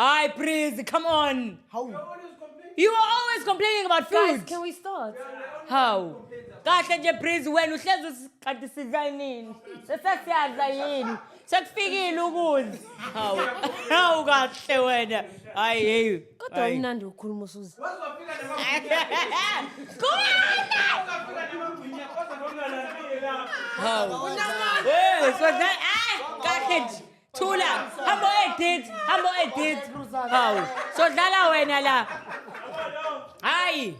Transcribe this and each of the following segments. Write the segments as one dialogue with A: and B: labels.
A: Aye, please, come on.
B: How?
A: You are always complaining about food.
C: Guys, can we start?
A: How? Kahle nje please wena uhlezi usikhathi sidlanini. Sesiyadla yini? Sekufikile ukudla. Hawu. Hawu kahle wena. Hayi hey.
C: Kodwa umnandi ukukhuluma uSuzi.
A: Hawu. Hey, so that kahle nje. Thula. Hambo edit. Hawu. So dlala wena la. Hayi.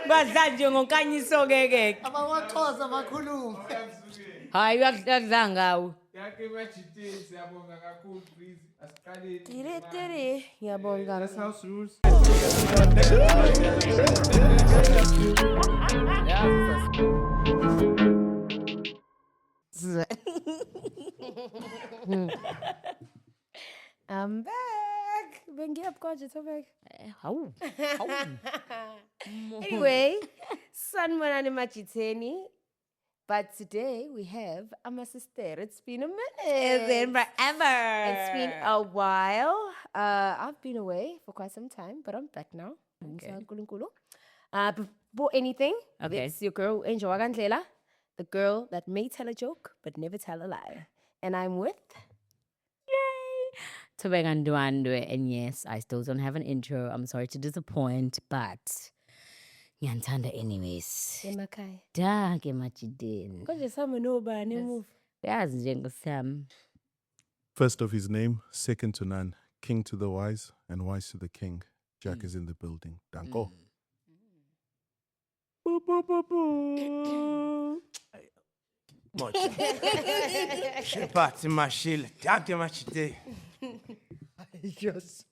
A: Badla nje ngokhanyiso keke.
B: AbakwaXhosa bakhuluma.
A: Hayi uyakudla ngawo.
D: Yake machite siyabonga kakhulu please. Asiqaleni.
C: Tere, ngiyabonga.
D: That's house rules.
C: I'm back. Bengiyapkonje Tobek.
A: Hawu.
C: Anyway, sanibonani Machiteni. But today we have my sister. It's been a minute.
A: Forever.
C: It's been a while. I've been away for quite some time, but I'm back now.
A: Okay.
C: Before anything,
A: Okay.
C: it's your girl Angel Wagandlela, the girl that may tell a joke but never tell a lie. And I'm with
A: Tobeka Ndwandwe, and yes, I still don't have an intro. I'm sorry to disappoint, but ngiyantanda anyways.
C: Emakai.
A: Da ke machideni.
C: Konje sama no ba ni move.
A: Yazi nje ngosam.
E: First of his name, second to none, king to the wise and wise to the king. Jack is in the building. Danko. Boo, boo, boo, boo.
B: Shepati mashil. Dante machite.
F: Yes.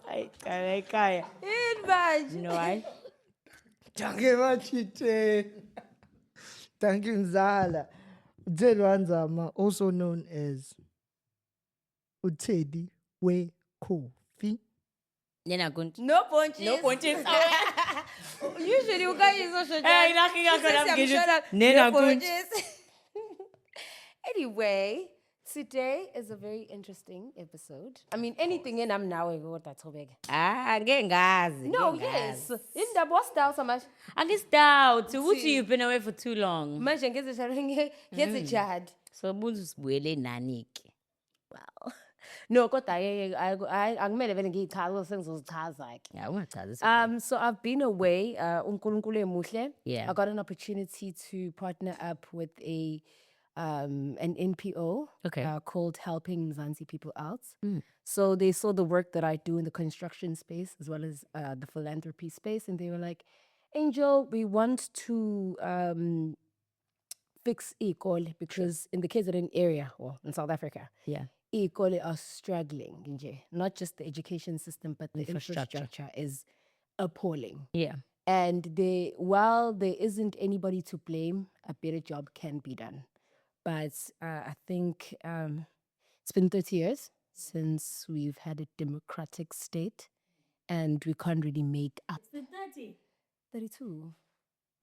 A: Ay kaya.
C: Inbaj.
A: You know why?
F: Danke machite. Thank you Mzala. Udelwanzama, also known as Utedi We Kofi.
A: Nena kunt.
C: No punches.
A: No punches.
C: Usually you guys is so
A: Hey, lucky I could have given you.
C: no
A: Nena kunt.
C: punches. Anyway, today is a very interesting episode. I mean, anything in I'm now what that's so big.
A: Ngengazi.
C: No, yes. In the boss style so much.
A: Angisdoubt. Uthi you've been away for too long.
C: Manje ngeze jad.
A: So bunzu sibuyele nani ke.
C: Wow. No, kodwa angimele vele ngiyichaza sengizozichaza ke.
A: Yeah, ungachaza.
C: So I've been away. uNkulunkulu emuhle.
A: Yeah.
C: I got an opportunity to partner up with an NPO
A: Okay.
C: called Helping Mzansi People Out. So they saw the work that I do in the construction space as well as the philanthropy space, and they were like, "Angel, we want to fix ikole because in the KZN area, well, in South Africa,
A: Yeah.
C: ikole are struggling, nje. Not just the education system, but the
A: Infrastructure.
C: infrastructure is appalling."
A: Yeah.
C: And while there isn't anybody to blame, a better job can be done. But I think it's been 30 years since we've had a democratic state, and we can't really make up. 32.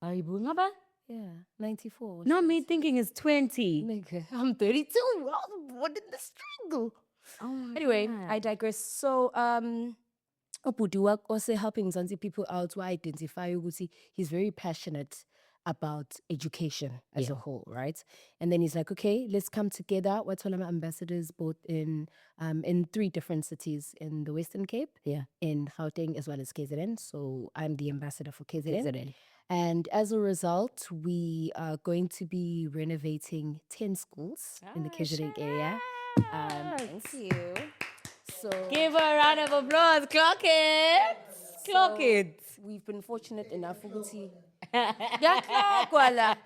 A: Ayibungaba?
C: Yeah, 94.
A: No, me thinking it's 20.
C: Nigga, I'm 32. I was born in the struggle.
A: Oh my
C: Anyway,
A: God.
C: I digress. So, Ubudi work also helping Mzansi people out to identify ukuthi he's very passionate about education as a whole, right? And then he's like, okay, let's come together. We're Tolama ambassadors both in 3 different cities in the Western Cape,
A: Yeah.
C: in Gauteng as well as KZN. So I'm the ambassador for KZN.
A: KZN.
C: And as a result, we are going to be renovating 10 schools in the KZN area. Thank you. So
A: Give her a round of applause. Clock it. Clock it.
C: we've been fortunate enough ukuthi Ngiyaclock.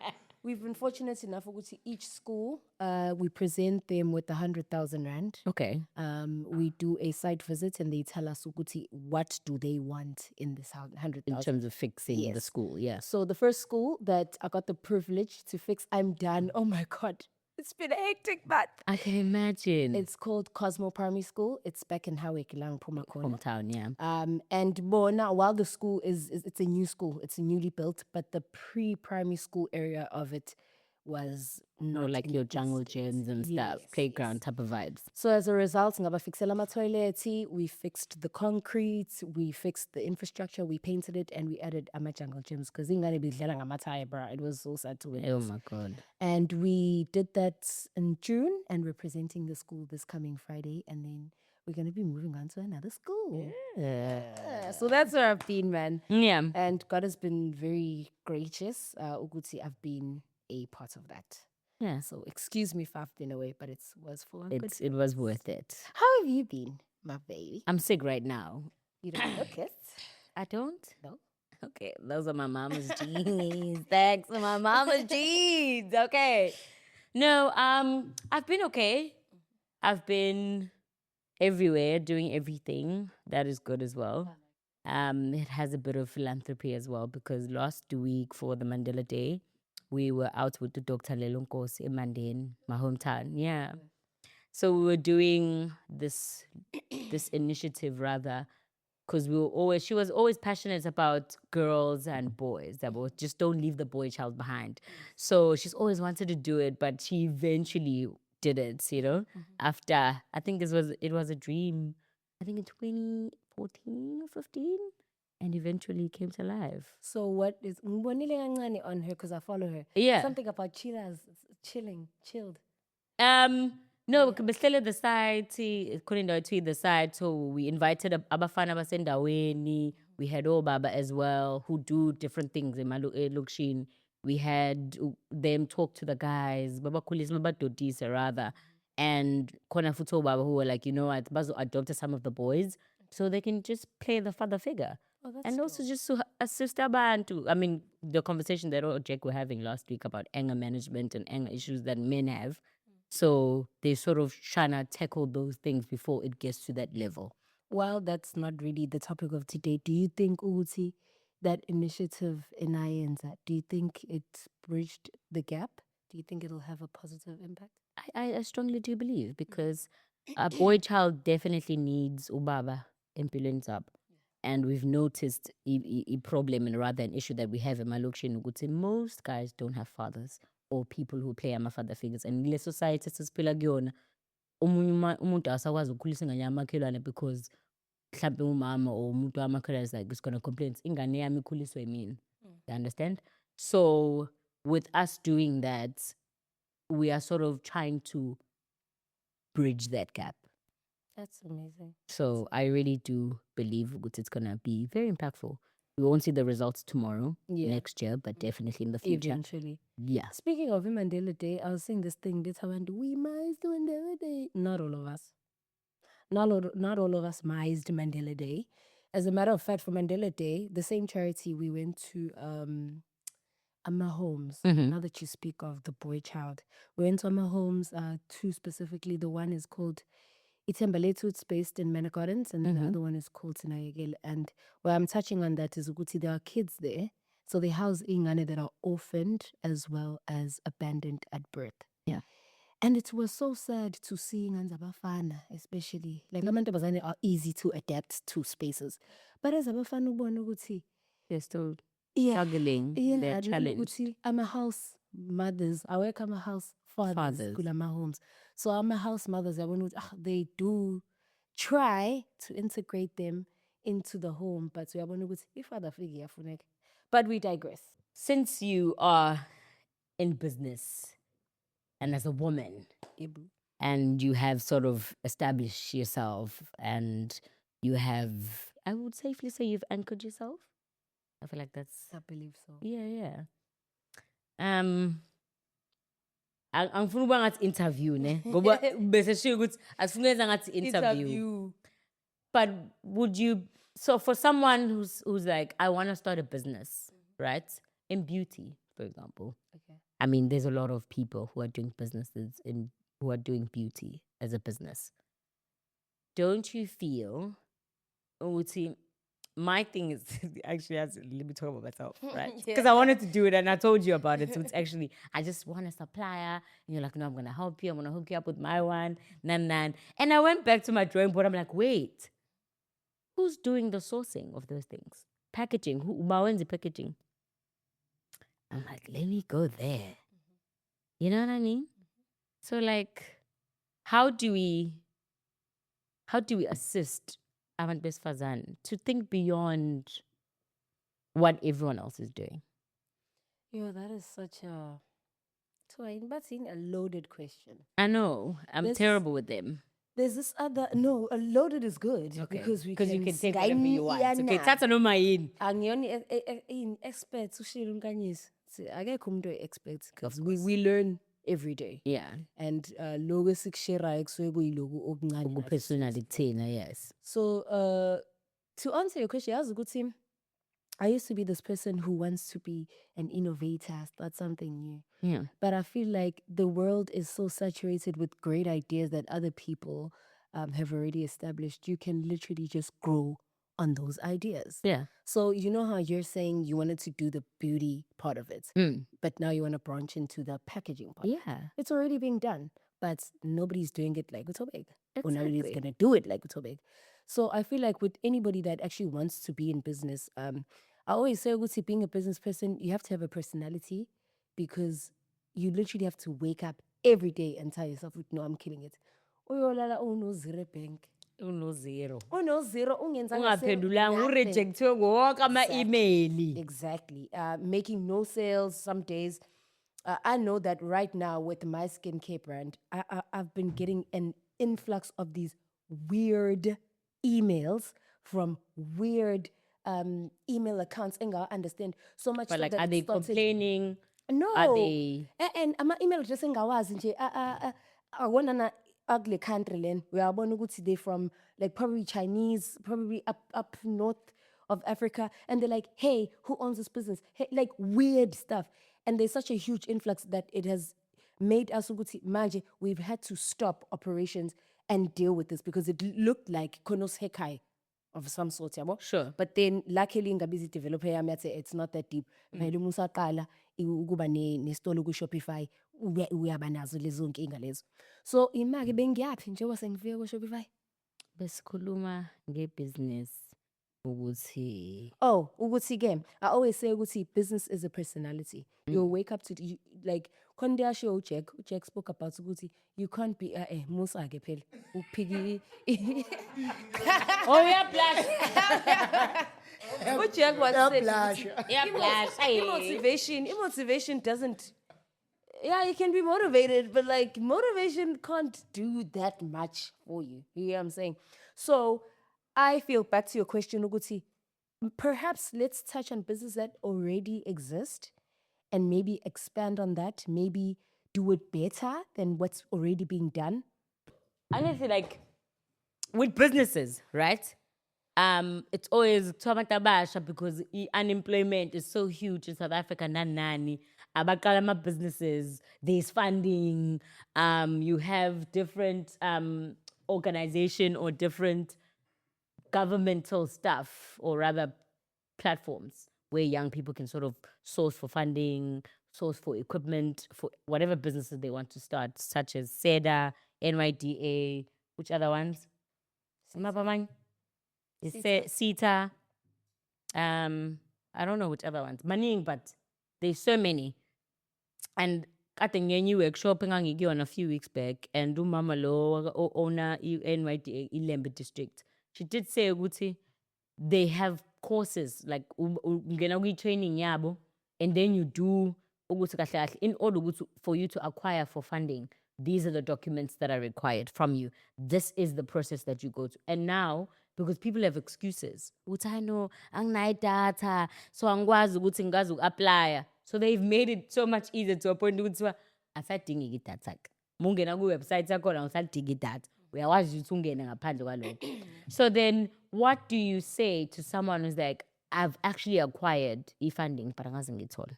C: We've been fortunate enough ukuthi each school we present them with 100,000 rand.
A: Okay.
C: We do a site visit and they tell us ukuthi what do they want in this
A: In
C: 100,000.
A: terms of fixing the
C: Yes.
A: school, yeah.
C: So the first school that I got the privilege to fix, I'm done. Oh my God. It's been a hectic month.
A: I can imagine.
C: It's called Cosmo Primary School. It's back in Hawick, Lang Pumakona.
A: Hometown, yeah.
C: And more now, while the school is it's a new school, it's newly built, but the pre-primary school area of it was
A: No,
C: not
A: like
C: in
A: your
C: good
A: jungle
C: state.
A: gyms and stuff,
C: Yes,
A: playground type of vibes.
C: So as a result, ngaba fixela ama-toilet, we fixed the concrete, we fixed the infrastructure, we painted it, and we added ama-jungle gyms because ingane bidlala ngamathayi, bra. It was so sad to
A: Oh
C: witness.
A: my God.
C: And we did that in June, and we're presenting the school this coming Friday, and then we're going to be moving on to another school. Yeah, so that's where I've been, man.
A: Yeah.
C: And God has been very gracious. Uguti, I've been a part of that.
A: Yeah.
C: So excuse me if I've been away, but it was for a good.
A: It was worth it.
C: How have you been, my baby?
A: I'm sick right now.
C: You don't look it.
A: I don't?
C: No.
A: Okay, those are my mama's jeans. Thanks for my mama's jeans. Okay. No, I've been okay. I've been everywhere doing everything. That is good as well. It has a bit of philanthropy as well because last week for the Mandela Day, we were out with the Dr. Lelonkosi in Mandin, my hometown. Yeah. So we were doing this initiative rather because she was always passionate about girls and boys that were just don't leave the boy child behind. So she's always wanted to do it, but she eventually did it, after I think it was a dream, I think in 2014 or 15, and eventually came to life.
C: So what is ngibonile kancane on her because I follow her.
A: Yeah.
C: Something about chilled.
A: No, behlele the side, couldn't do the side. So we invited abafana basendaweni. We had Baba as well who do different things in Lukshin. We had them talk to the guys, Baba Kulis, Baba Dodisa rather, and Kona Futo Baba who were like, you know what, Bazo adopted some of the boys so they can just play the father figure.
C: Oh, that's
A: And also just to assist Abantu. I mean, the conversation that Jack were having last week about anger management and anger issues that men have. So they sort of trying to tackle those things before it gets to that level.
C: Well, that's not really the topic of today. Do you think, Uti, that initiative in IENZA, do you think it bridged the gap? Do you think it'll have a positive impact?
A: I strongly do believe because a boy child definitely needs ubaba empilweni up. And we've noticed a problem and rather an issue that we have in Malukshi Nuguti. Most guys don't have fathers or people who play father figures. And in the society, sesiphila kuyona, umuntu asakwazi ukukhulisa ingane yamakhelwane because mhlambe umama or umuntu wamakhelwane is like, it's going to complain. Ingane yami ikhuliswe yimina. You understand? So with us doing that, we are sort of trying to bridge that gap.
C: That's amazing.
A: So I really do believe it's going to be very impactful. We won't see the results tomorrow, next year, but definitely in the future.
C: Eventually.
A: Yeah.
C: Speaking of Mandela Day, I was saying this thing, we missed Mandela Day. Not all of us. Not all of us missed Mandela Day. As a matter of fact, for Mandela Day, the same charity, we went to Amma Homes. Now that you speak of the boy child, we went to Amma Homes, two specifically. The one is called Itembaletu, it's based in Manor Gardens, and the other one is called Sinayegel. And what I'm touching on that is Uguti, there are kids there. So they house ingane that are orphaned as well as abandoned at birth.
A: Yeah.
C: And it was so sad to see Abafana, especially. Like, amantombazane are easy to adapt to spaces. But as Abafana ubona ukuthi
A: They're still struggling. They're challenged.
C: I'm a house mothers. I work at my house fathers. Kulama homes. So I'm a house mothers. They do try to integrate them into the home, but we are father figure. But we digress.
A: Since you are in business and as a woman, and you have sort of established yourself and you have, I would safely say you've anchored yourself. I feel like that's...
C: I believe so.
A: Yeah. Angifuna ukuba ngathi interview ne ngoba bese sho ukuthi asifuna ngathi interview. But would you, so for someone who's like, I want to start a business, right? In beauty, for example.
C: Okay.
A: I mean, there's a lot of people who are doing businesses who are doing beauty as a business. Don't you feel, Uti, my thing is actually, let me talk about myself, right? Because I wanted to do it and I told you about it. So it's actually, I just want a supplier. And you're like, no, I'm going to help you. I'm going to hook you up with my one. Nan. And I went back to my drawing board. I'm like, wait, who's doing the sourcing of those things? Packaging. Who's packaging? I'm like, let me go there. You know what I mean? So like, how do we assist Avant Besfazan to think beyond what everyone else is doing?
C: Yo, that is such a a loaded question.
A: I know. I'm
C: This-
A: terrible with them.
C: There's this other no, a loaded is good because
A: you can take whatever you want. Okay, that's no mine.
C: Angiyona in experts ushilo nkanyisa. Akekho umuntu expert because we learn every day.
A: Yeah.
C: And lokho esikushare kusuke kuyiloku okuncane. nathi.
A: Personally, Tina, yes.
C: So to answer your question, yazi ukuthi I used to be this person who wants to be an innovator, start something new.
A: Yeah.
C: But I feel like the world is so saturated with great ideas that other people have already established. You can literally just grow on those ideas.
A: Yeah.
C: So you know how you're saying you wanted to do the beauty part of it, but now you want to branch into the packaging part.
A: Yeah.
C: It's already being done, but nobody's doing it like Utobeg. Or nobody's
A: Exactly.
C: going to do it like Utobeg. So I feel like with anybody that actually wants to be in business, I always say, Uguti, being a business person, you have to have a personality because you literally have to wake up every day and tell yourself, no, I'm killing it. Uyolala uno-zero bank.
A: Uno-zero.
C: Uno-zero, ungenzanga
A: Ungaphendulanga,
C: nothing.
A: urejectwe wonke ama-email.
C: Exactly. Making no sales some days. I know that right now with my skincare brand, I've been getting an influx of these weird emails from weird email accounts. And I understand so much.
A: But
C: so
A: like,
C: that
A: are
C: it
A: they
C: started-
A: complaining?
C: No.
A: Are they?
C: And ama-email address engawazi nje awona na ugly country len uyabona ukuthi they from like probably Chinese, probably up north of Africa, and they're like, hey, who owns this business? Hey, like weird stuff. And there's such a huge influx that it has made us ukuthi manje we've had to stop operations and deal with this because it looked like Konos Hekai of some sort, yabo.
A: Sure.
C: But then luckily ngabizi developer yami yathi it's not that deep. Phela uma usaqala ukuba ne-store ku-Shopify uyaba nazo lezo nkinga lezo. So imake bengiyaphi njengoba sengifike ku-Shopify?
A: Besikhuluma ngebusiness ukuthi
C: Oh, ukuthi ke I always say ukuthi business is a personality. You'll wake up to like konde show Jack spoke about ukuthi you can't be musa ke phela uphiki
A: oh, uyablash.
C: Jack was said
A: Uyablash.
C: Motivation doesn't. Yeah, you can be motivated, but like motivation can't do that much for you. You hear what I'm saying? So I feel back to your question, Uguti. Perhaps let's touch on business that already exist and maybe expand on that. Maybe do it better than what's already being done.
A: I guess like with businesses, right? It's always Tomatabasha because unemployment is so huge in South Africa. Nani, abakalama businesses. There's funding. You have different organization or different governmental stuff, or rather platforms where young people can sort of source for funding, source for equipment for whatever businesses they want to start, such as SEDA, NYDA, which other ones? Simabamang? CETA. I don't know which other ones. Maning, but there's so many. And I think new workshop on a few weeks back, and do Mama Lo owner NYDA Ilembe district. She did say Uguti, they have courses like training yabo, and then you do in order for you to acquire for funding. These are the documents that are required from you. This is the process that you go to. And now, because people have excuses, I know anginayo data, so angwazi ukuthi ngazi apply. So they've made it so much easier to a point ukuthi asadingi idatha. Mungena ku website yakhona usadingi idatha. Uyawazi ukuthi ungene ngaphandle kwalokho. So then what do you say to someone who's like, I've actually acquired e-funding but angazi ngithole?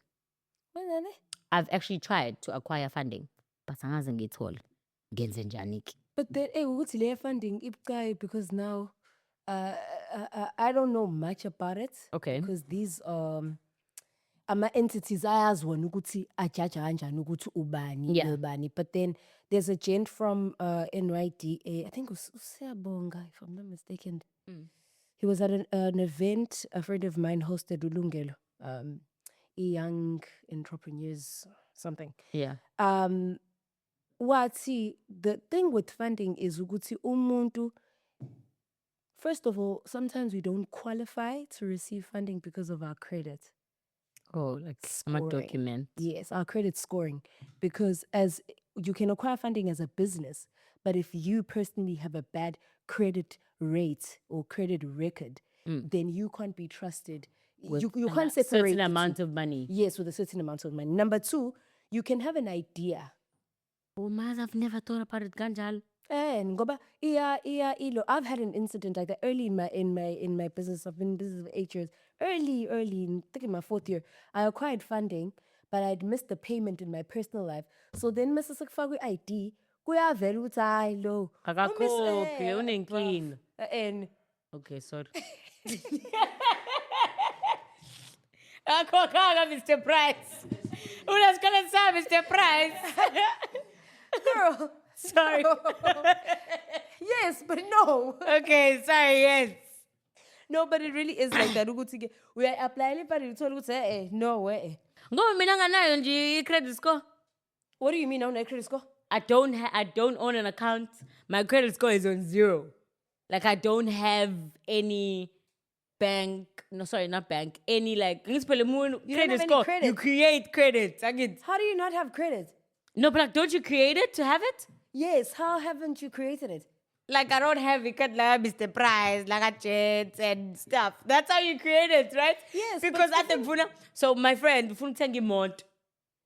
A: I've actually tried to acquire funding but angazi ngithole. Ngenze njani?
C: But then, ukuthi le funding ibucayi because now I don't know much about it.
A: Okay.
C: Because these ama-entities ayazona ukuthi ajaja kanjani ukuthi ubani
A: Yeah.
C: nobani. But then there's a gent from NYDA, I think it was Usiyabonga, if I'm not mistaken. He was at an event a friend of mine hosted, Ulungelo, young entrepreneurs, something.
A: Yeah.
C: Wathi, the thing with funding is ukuthi umuntu, first of all, sometimes we don't qualify to receive funding because of our credit.
A: Oh, like I'm a
C: Scoring.
A: document.
C: Yes, our credit scoring. Because as you can acquire funding as a business, but if you personally have a bad credit rate or credit record, then you can't be trusted. You can't separate
A: certain
C: the
A: amount
C: two.
A: of money.
C: Yes, with a certain amount of money. Number two, you can have an idea.
A: Oh, mas I've never thought about it, Ganjal.
C: And ngoba ilo. I've had an incident like that early in my business. I've been in business for 8 years. Early, I think in my 4th year, I acquired funding, but I'd missed the payment in my personal life. So then Mr. Sakfagu ID, kuyavela ukuthi hayi lo.
A: Akakhokhi, unenkinga.
C: And
A: Okay, sorry. Akhokhanga, Mr. Price. Unasikhala sa, Mr. Price.
C: girl,
A: Sorry.
C: yes, but no.
A: Okay, sorry, yes.
C: No, but it really is like that. Ukuthi ke we are applying but you told ukuthi no way.
A: Ngoba mina nganayo nje i-credit score.
C: What do you mean on a credit score?
A: I don't own an account. My credit score is on 0. Like I don't have any bank. No, sorry, not bank. Any like
C: don't
A: credit
C: have any
A: score.
C: credit.
A: You create credit. I get
C: How do you not have credit?
A: no, but like, don't you create it to have it?
C: Yes, how haven't you created it?
A: Like I don't have it, like Mr. Price, like a jet and stuff. That's how you create it, right?
C: Yes,
A: Because
C: but
A: at the Funa, so my friend Funa Tengi Mont,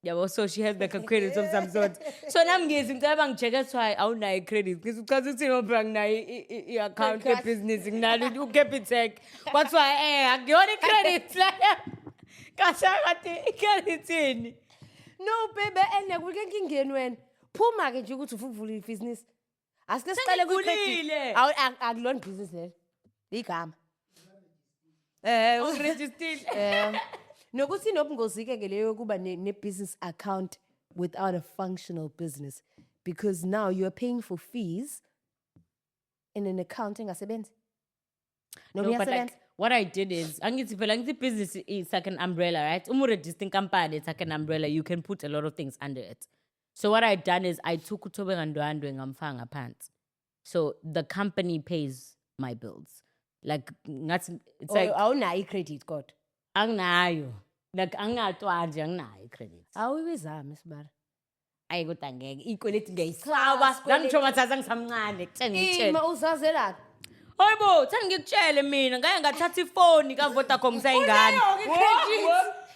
A: yeah, well, so she has like a credit of some sort. So now I'm guessing that I'm checking. That's why I don't have credit because it's no bank na account
C: Credit.
A: business. Na you keep it check. That's why I got the credit. Kasi ati credit in.
C: No, baby, and we can get when poor market you go to full business. Ask us
A: Sengivulile.
C: I learn business there. Igama.
A: Registered.
C: Nokuthi nobungozi ke leyo kuba ne-business account without a functional business, because now you are paying for fees in an account engasebenzi.
A: No, but like what I did is, angithi business is like an umbrella, right? Registered company, it's like an umbrella. You can put a lot of things under it. So what I done is I took utobe ngandwandwe ngamfanga pants. So the company pays my bills. Like it's like
C: awunayo i-credit kodwa.
A: anginayo. Like anginatwaje anginayo credit.
C: Awuyizami sibara.
A: Ayi kodwa ngeke ikweleti ngiyisaba. La ngithomathaza ngisamncane kuthengitshela.
C: Ima uzazelaphi?
A: Hayibo, thani ngikutshele mina ngeke ngathatha ifoni ka Vodacom sayingane.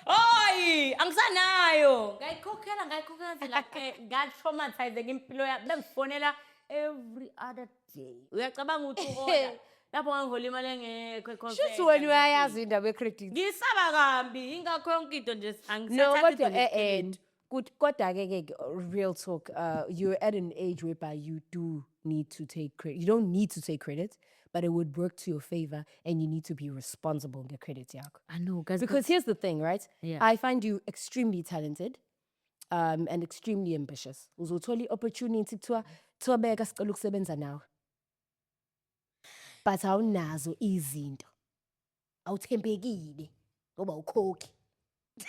A: Hayi, angisanayo. Ngayikhokhela vela ke ngatraumatize impilo yami. Bengifonela every other day. Uyacabanga ukuthi uhola. Lapho ngangihola imali engekho
C: Shuthi wena uyayazi indaba ye-credit.
A: Ngisaba kambi, ingakho yonke into nje
C: No,
A: angisathathi
C: kodwa kodwa ke real talk, you're at an age whereby you do need to take credit. You don't need to take credit, but it would work to your favor, and you need to be responsible in your credit yakho.
A: I know, guys.
C: Because here's the thing, right?
A: Yeah.
C: I find you extremely talented, and extremely ambitious. Uzothola i-opportunity kuthiwa beka sicela ukusebenza nawe. But awunazo izinto. Awuthembekile ngoba ukhokhi.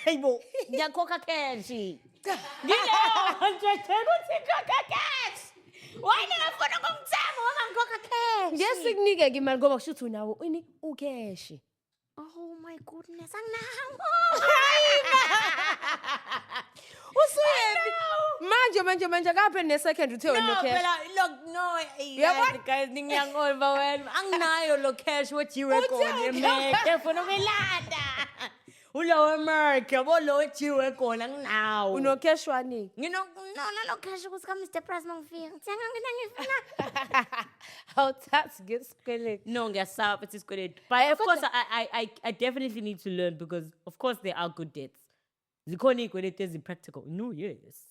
A: Hayibo, ngiyakhokha cash. Ngiyakutshela ukuthi khokha cash. Why ngifuna ukumthenga ngoba ngikhokha cash?
C: Ngesinike ke imali ngoba kushuthi unawo ini ukeshi.
A: Oh my goodness, anginawo.
C: Usuyephi? Manje kaphe ne-second uthe wena
A: No,
C: no cash.
A: phela look, no,
C: Yabona?
A: guys, ngiyang-overwhelm. Anginayo lo cash wethiwe khona eMecca, ufuna ukuyilanda. Ulo eMecca, lo wethiwe khona anginawo.
C: Uno-cash wani?
A: Nalo cash ukuthi ka Mr. Price mangifika. Ngithenga ngifuna.
C: Awuthathi ngesikweletu.
A: No, ngiyasaba it's isikweletu. But of course I definitely need to learn, because of course there are good debts. Zikhona iy'kweletu ezi-practical. No, yes.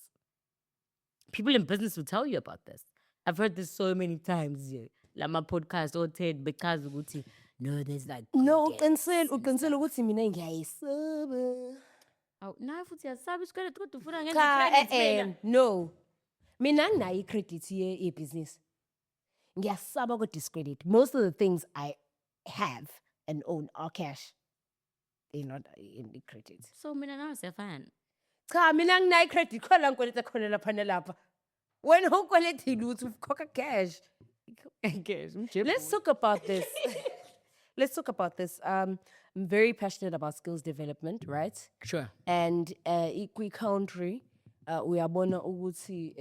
A: People in business will tell you about this. I've heard this so many times here. Lama podcast or TED because ukuthi No, there's like
C: No,
A: credits and
C: uqinisele
A: stuff.
C: ukuthi mina ngiyayisaba.
A: Awu, nawe futhi yasabi isikweletu kodwa ufuna ngenza
C: Cha,
A: i-credit mina.
C: no. Mina nginayo i-credit ye-business. Ngiyasaba ku-discredit. Most of the things I have and own are cash. They're not in the credit.
A: So mina nawe siyafana.
C: Cha, mina nginayo i-credit. Khona ngikweleta khona lapha nalapha. Wena ukwelethile ukuthi ukhokha cash.
A: Cash,
C: Let's talk about this. Let's talk about this. I'm very passionate about skills development, right?
A: Sure.
C: And kwi country uyabona ukuthi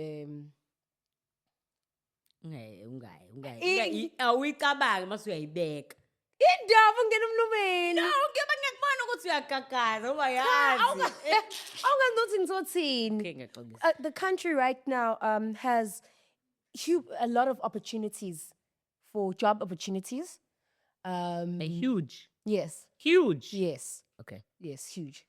A: Ungayi. Awuyicabange mase uyayibeka.
C: indaba ngena emlumeni.
A: No, ngiyakubona ukuthi uyagagaza ngoba yazi.
C: Awungazi ngizothini.
A: Okay, ngiyaxolisa.
C: The country right now has a lot of opportunities for job opportunities.
A: Huge.
C: Yes.
A: Huge.
C: Yes.
A: Okay.
C: Yes, huge.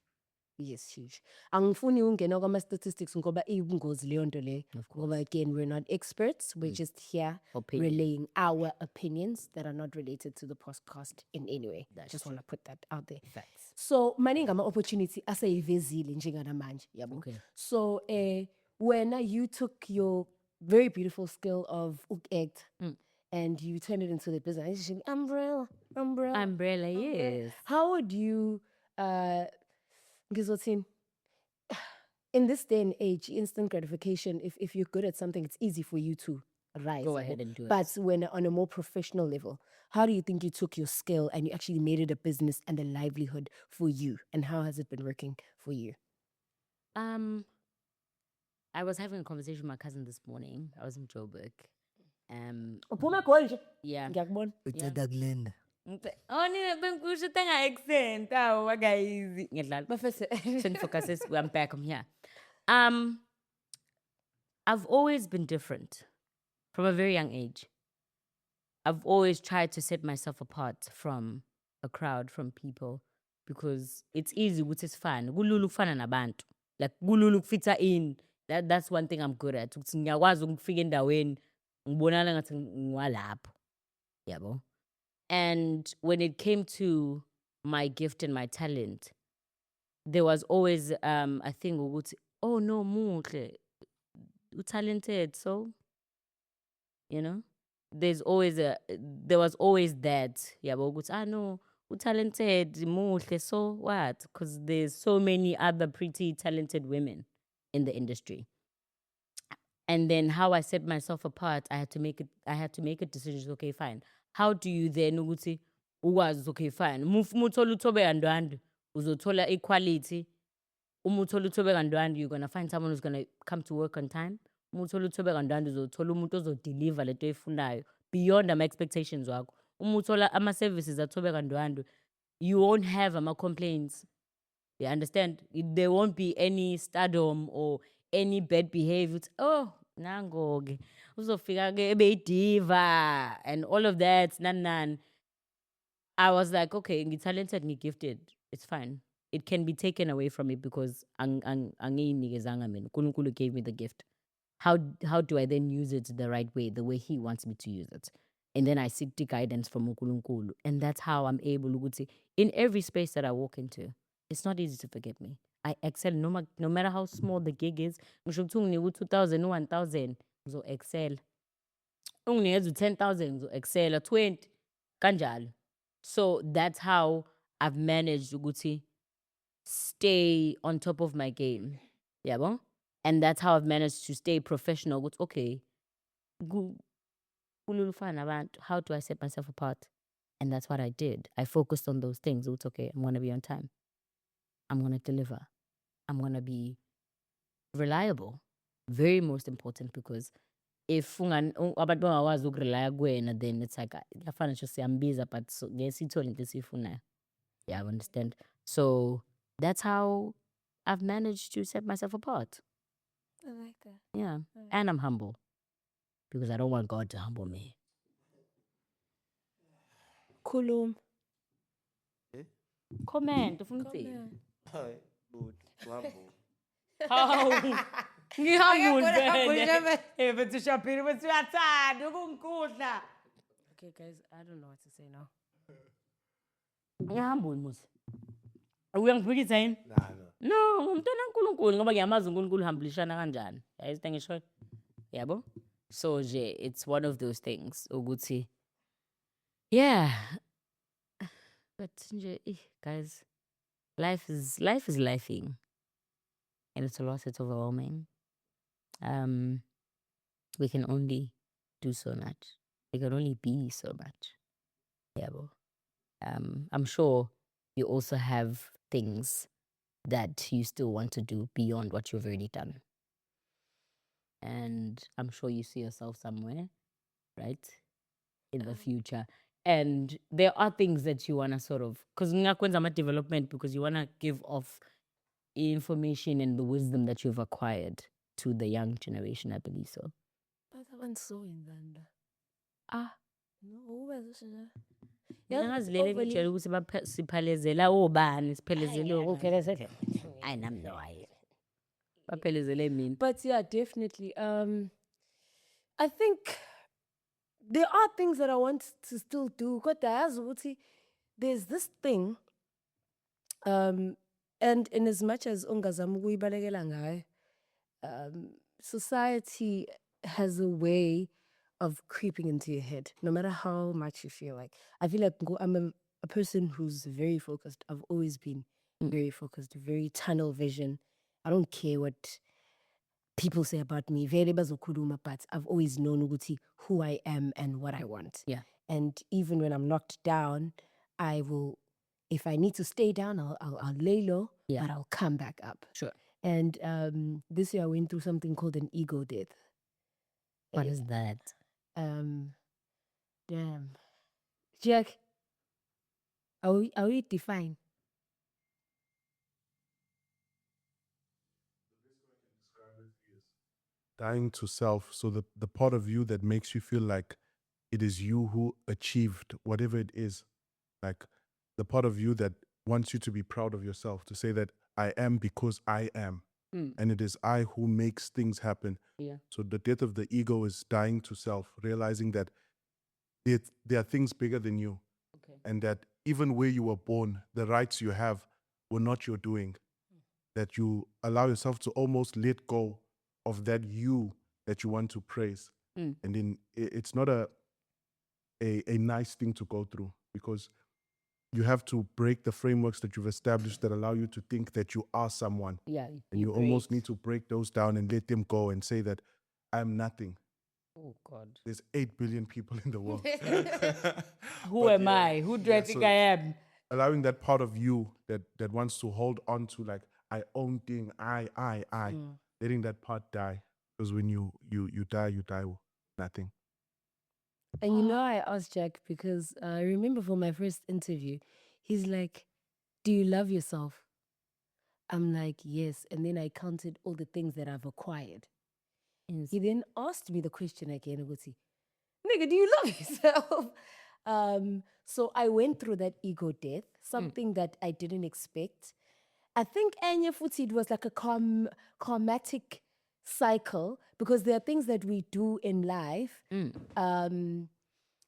C: Yes, huge. Angifuni ungena kwama statistics ngoba iyingozi leyo nto le. Ngoba again, we're not experts. We're just here
A: Opinion.
C: relaying our opinions that are not related to the podcast in any way. Just want to put that out there.
A: Facts.
C: So maningi ama opportunity aseyivezile njengana manje, yabo.
A: Okay.
C: So when you took your very beautiful skill of act and you turned it into the business, umbrella.
A: Umbrella, yes.
C: How would you ngizothini? In this day and age, instant gratification, if you're good at something, it's easy for you to rise.
A: Go ahead and do it.
C: But when on a more professional level, how do you think you took your skill and you actually made it a business and a livelihood for you? And how has it been working for you?
A: I was having a conversation with my cousin this morning. I was in Joburg.
C: Uphuma Golje.
A: Yeah.
C: Ngiyakubona.
F: Uthanda kulenda.
A: Oh, nina bengisho tanga accent. Awu guys. Ngiyadlala.
C: Bafese.
A: Focuses. I'm back. I'm here. I've always been different from a very young age. I've always tried to set myself apart from a crowd, from people, because it's easy, which is fun. Kululu kufana nabantu. Like kululu kufita in. That's one thing I'm good at. Ukuthi ngiyakwazi ukufika endaweni ngibonana ngathi ngiwalapho. Yabo. And when it came to my gift and my talent, there was always a thing ukuthi, oh no, muhle, talented, so you know, there was always that. Yabo ukuthi no, talented, muhle, so what? Because there's so many other pretty talented women in the industry. And then how I set myself apart, I had to make a decision. Okay, fine. How do you then ukuthi ukwazi okay fine. Muthola uthobe kandwandwe, uzothola equality. Umuthola uthobe kandwandwe, you're going to find someone who's going to come to work on time. Umuthola uthobe kandwandwe, uzothola umuntu ozodeliver lento efunayo beyond ama expectations wakho. Umuthola ama services athobe kandwandwe, you won't have ama complaints. You understand? There won't be any stardom or any bad behavior. It's, oh, nangoge. Uzofika ke ebe diva and all of that. Nan. I was like, okay, talented, gifted. It's fine. It can be taken away from me because Nkulunkulu gave me the gift. How do I then use it the right way, the way he wants me to use it? And then I seek the guidance from Nkulunkulu. And that's how I'm able to, in every space that I walk into, it's not easy to forget me. I excel no matter how small the gig is. Ngisho ukuthi unginike 2,000, 1,000, so excel. Unginike 10,000, so excel 20, kanjalo. So that's how I've managed to stay on top of my game. Yabo? And that's how I've managed to stay professional. Okay, how do I set myself apart? And that's what I did. I focused on those things. It's okay, I'm going to be on time. I'm going to deliver. I'm going to be reliable. Very most important, because if abantu bangakwazi ukurelaya kuwena, then it's like ngiyafana nje siyambiza but ngesithole into esifunayo. Yeah, I understand. So that's how I've managed to set myself apart.
C: I like that.
A: Yeah. And I'm humble because I don't want God to humble me.
C: Khuluma.
A: Comment, ufuna ukuthini?
B: Hayi, good. Wambo.
A: Hawu. Ngihambule vele. But ushapile but uyathanda ukungikudla.
C: Okay, guys, I don't know what to say now.
A: Ngiyahamba umuzi. Uyangiphikisa yini?
B: Nah, no.
A: No, ngumntwana kaNkulunkulu ngoba ngiyamazi uNkulunkulu uhambulishana kanjani. Yayizithe ngisho. Yabo? So nje it's one of those things ukuthi yeah. But nje guys, life is lifing. And it's a lot, it's overwhelming. We can only do so much. We can only be so much. Yabo. I'm sure you also have things that you still want to do beyond what you've already done. And I'm sure you see yourself somewhere, right? In the future. And there are things that you want to sort of, because ngakwenza development because you want to give off information and the wisdom that you've acquired to the young generation, I believe so.
C: But I went so in Zanda.
A: Ah,
C: No, where's this?
A: ngazilele ngitshela ukuthi siphelezela obani siphelezele ukuphelezela hayi nami no hayi baphelezele mina.
C: But yeah, definitely. I think there are things that I want to still do. There's this thing. And in as much as ungazama ukuyibalekela ngayo, society has a way of creeping into your head, no matter how much you feel like. I feel like I'm a person who's very focused. I've always been very focused, very tunnel vision. I don't care what people say about me, very bazokhuluma, but I've always known ukuthi who I am and what I want.
A: Yeah.
C: And even when I'm knocked down, I will, if I need to stay down, I'll lay low,
A: Yeah.
C: but I'll come back up.
A: Sure.
C: And this year I went through something called an ego death.
A: What is that?
C: Damn. Jack, are we defined?
E: Dying to self. So the part of you that makes you feel like it is you who achieved whatever it is. Like the part of you that wants you to be proud of yourself, to say that I am because I am. And it is I who makes things happen.
A: Yeah.
E: So the death of the ego is dying to self, realizing that there are things bigger than you.
A: Okay.
E: And that even where you were born, the rights you have were not your doing. That you allow yourself to almost let go of that you that you want to praise. And then it's not a nice thing to go through, because you have to break the frameworks that you've established that allow you to think that you are someone.
A: Yeah.
E: And you almost need to break those down and let them go and say that I'm nothing.
A: Oh God.
E: There's 8 billion people in the world.
A: Who
E: But
A: am
E: yeah,
A: I? Who do I think
E: so
A: I am?
E: allowing that part of you that wants to hold on to, like, I own thing, I, letting that part die. Because when you die with nothing.
C: And you know, I asked Jack because I remember for my first interview, he's like, do you love yourself? I'm like, yes. And then I counted all the things that I've acquired.
A: Yes.
C: He then asked me the question again, nigga, do you love yourself? So I went through that ego death, something that I didn't expect. I think Anya Futi, it was like a karmatic cycle, because there are things that we do in life,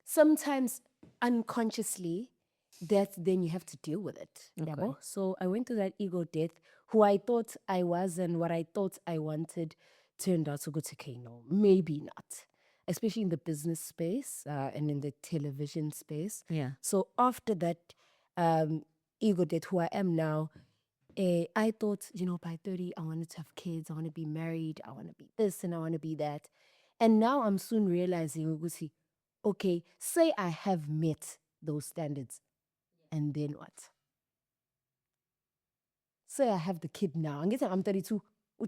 C: sometimes unconsciously, that then you have to deal with it.
A: Okay.
C: Yabo? So I went through that ego death. Who I thought I was and what I thought I wanted turned out to go to no, maybe not. Especially in the business space and in the television space.
A: Yeah.
C: So after that ego death, who I am now, I thought, by 30, I wanted to have kids, I want to be married, I want to be this and I want to be that. And now I'm soon realizing, okay, say I have met those standards, and then what? Say I have the kid now. I'm 32.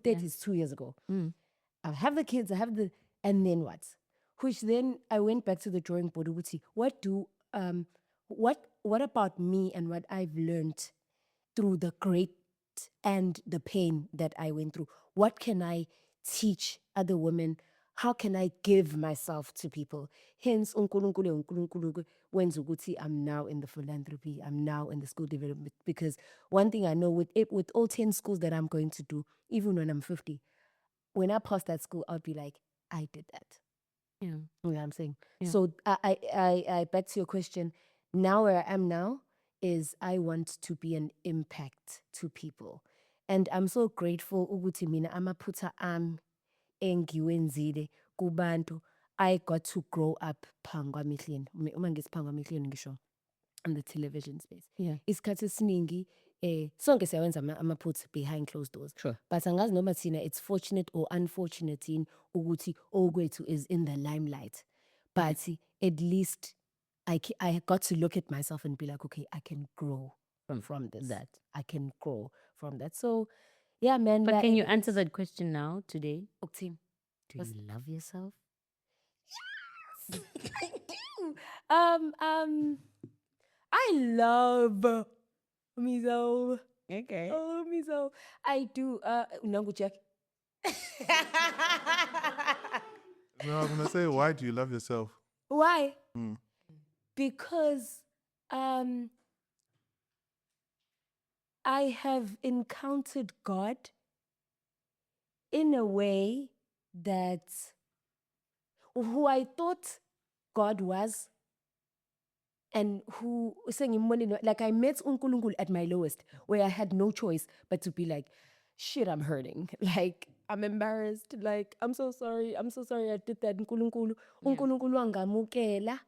C: 30 is 2 years ago. I have the kids, and then what? Which then I went back to the drawing board. What about me and what I've learned through the great and the pain that I went through? What can I teach other women? How can I give myself to people? Hence, uNkulunkulu wenza ukuthi I'm now in the philanthropy, I'm now in the school development. Because one thing I know with all 10 schools that I'm going to do, even when I'm 50, when I pass that school, I'll be like, I did that.
A: Yeah.
C: You know what I'm saying?
A: Yeah.
C: So I back to your question, now where I am now is I want to be an impact to people. And I'm so grateful ukuthi mina amaphutha ami engiwenzile kubantu I got to grow up phambi kwamehlweni. Uma ngithi phambi kwamehlweni ngisho on the television space.
A: Yeah.
C: Isikhathi esiningi sonke siyawenza amaphutha behind closed doors.
A: Sure.
C: But angazi noma thina it's fortunate or unfortunate in ukuthi okwethu is in the limelight. But at least I got to look at myself and be like, okay, I can grow from this.
A: that.
C: I can grow from that. So yeah, man.
A: But
C: like,
A: can you answer that question now, today?
C: Okay.
A: Do you love yourself?
C: I do. I love myself.
A: Okay.
C: I love myself. I do. Nangu check.
E: No, I'm gonna say, why do you love yourself?
C: Why?
E: Mm.
C: Because I have encountered God in a way that who I thought God was and who like I met uNkulunkulu at my lowest, where I had no choice but to be like, shit, I'm hurting. Like, I'm embarrassed. Like, I'm so sorry I did that. uNkulunkulu wangamukela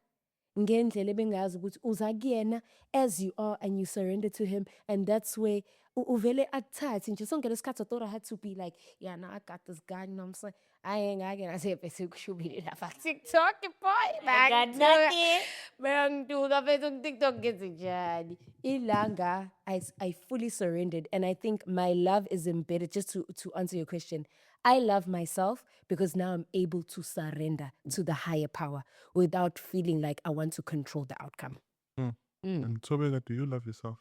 C: ngendlela ebengazi ukuthi uza kuyena as you are and you surrender to him, and that's where uvele athathe nje sonke lesikhathi I thought I had to be like, yeah, now I got this guy, you know what I'm saying? I ain't ngase bese kushubile lapha TikTok boy.
A: got nothing.
C: Bangduka bese TikTok ngenzenjani? Ilanga I fully surrendered, and I think my love is embedded. Just to answer your question, I love myself because now I'm able to surrender to the higher power without feeling like I want to control the outcome.
E: And Tobeka, do you love yourself?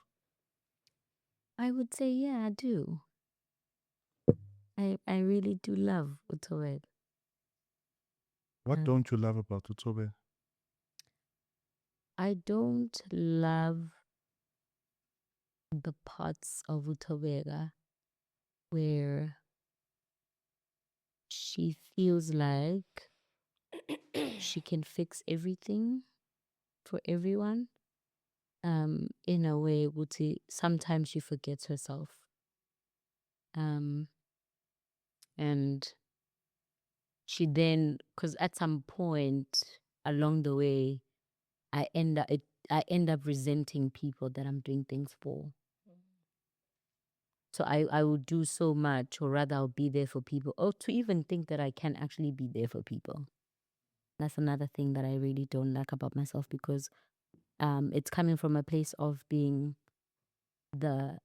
A: I would say, yeah, I do. I really do love Utowed.
E: What don't you love about Utobe?
A: I don't love the parts of Utowega where she feels like she can fix everything for everyone. In a way, Wuti, sometimes she forgets herself. And she then, because at some point along the way, I end up resenting people that I'm doing things for. So I will do so much, or rather I'll be there for people, or to even think that I can actually be there for people. That's another thing that I really don't like about myself, because it's coming from a place of being to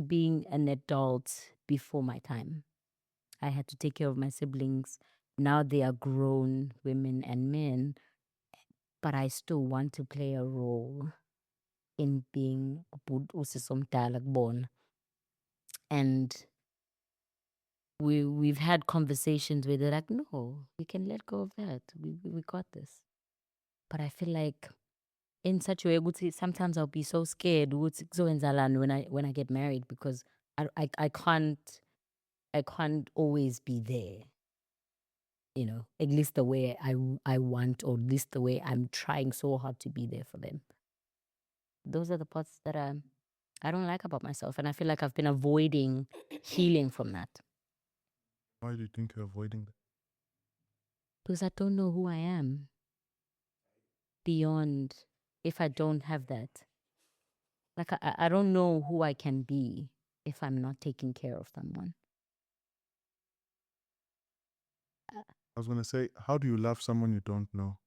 A: being an adult before my time. I had to take care of my siblings. Now they are grown women and men, but I still want to play a role in being born. And we've had conversations where they're like, no, we can let go of that. We got this. But I feel like in such a way, sometimes I'll be so scared when I get married, because I can't always be there. You know, at least the way I want, or at least the way I'm trying so hard to be there for them. Those are the parts that I don't like about myself, and I feel like I've been avoiding healing from that.
E: Why do you think you're avoiding that?
A: Because I don't know who I am beyond if I don't have that. Like, I don't know who I can be if I'm not taking care of someone.
E: I was going to say, how do you love someone you don't know?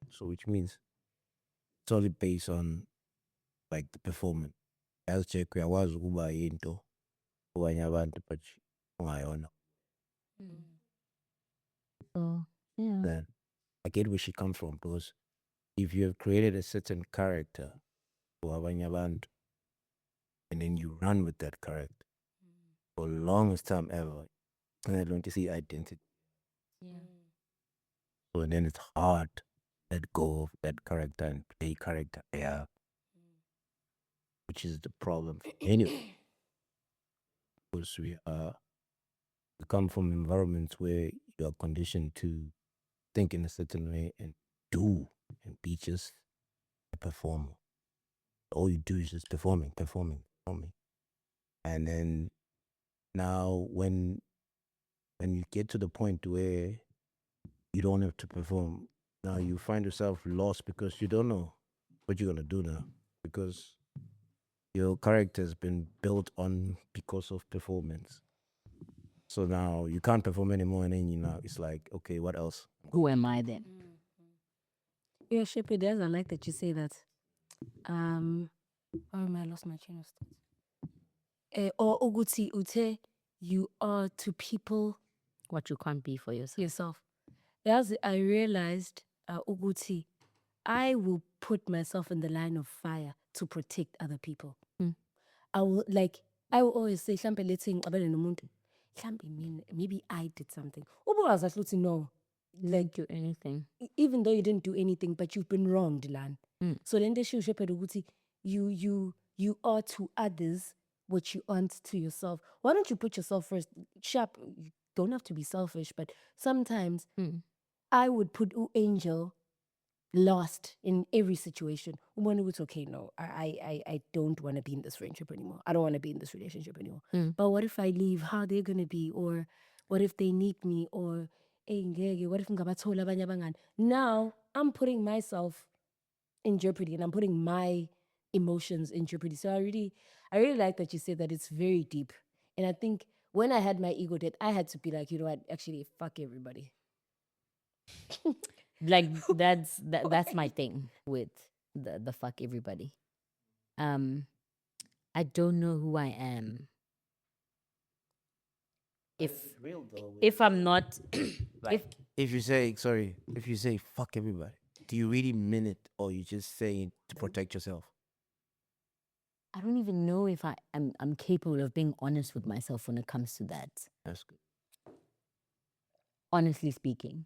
B: So which means it's only based on like the performance. Health check uyakwazi ukuba into abanye abantu but ungayona.
A: So, yeah.
B: Then I get where she comes from, because if you have created a certain character for abanye abantu and then you run with that character for the longest time ever, and I don't see identity.
A: Yeah.
B: So then it's hard to let go of that character and play character, yeah. Which is the problem anyway. Because we come from environments where you are conditioned to think in a certain way and do and be just a performer. All you do is just performing. And then now when you get to the point where you don't have to perform, now you find yourself lost because you don't know what you're gonna do now. Because your character has been built on because of performance. So now you can't perform anymore, and then it's like, okay, what else?
A: Who am I then?
C: Yeah, Shepherd, I like that you say that. Oh, I lost my train of thought. Or Uguti Ute, you are to people
A: What you can't be for yourself.
C: yourself. As I realized, Uguti, I will put myself in the line of fire to protect other people. I will always say, "Hlampe let's say ngicabane nomuntu. Hlampe mina, maybe I did something." Ubuwazi hluthi no.
A: Like do anything.
C: Even though you didn't do anything, but you've been wronged, Lan. So then she shepherd ukuthi you are to others what you aren't to yourself. Why don't you put yourself first? Sharp, you don't have to be selfish, but sometimes I would put Angel last in every situation. When it was okay, no, I don't want to be in this friendship anymore. I don't want to be in this relationship anymore. But what if I leave? How are they gonna be? Or what if they need me? Or what if ngigabathola abanye abangani? Now I'm putting myself in jeopardy and I'm putting my emotions in jeopardy. So I really like that you said that it's very deep. And I think when I had my ego death, I had to be like, you know what, actually fuck everybody.
A: Like that's my thing with the fuck everybody. I don't know who I am. If I'm not
B: If you say fuck everybody, do you really mean it, or you just say it to protect yourself?
A: I don't even know if I'm capable of being honest with myself when it comes to that.
B: That's good.
A: Honestly speaking.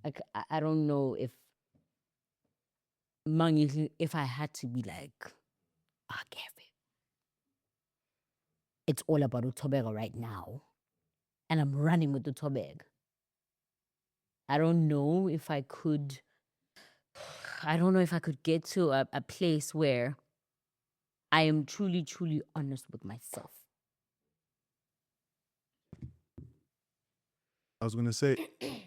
A: Like I don't know if I had to be like, Kevin, it's all about Utobega right now. And I'm running with Utobeg. I don't know if I could get to a place where I am truly, truly honest with myself.
E: I was going to say,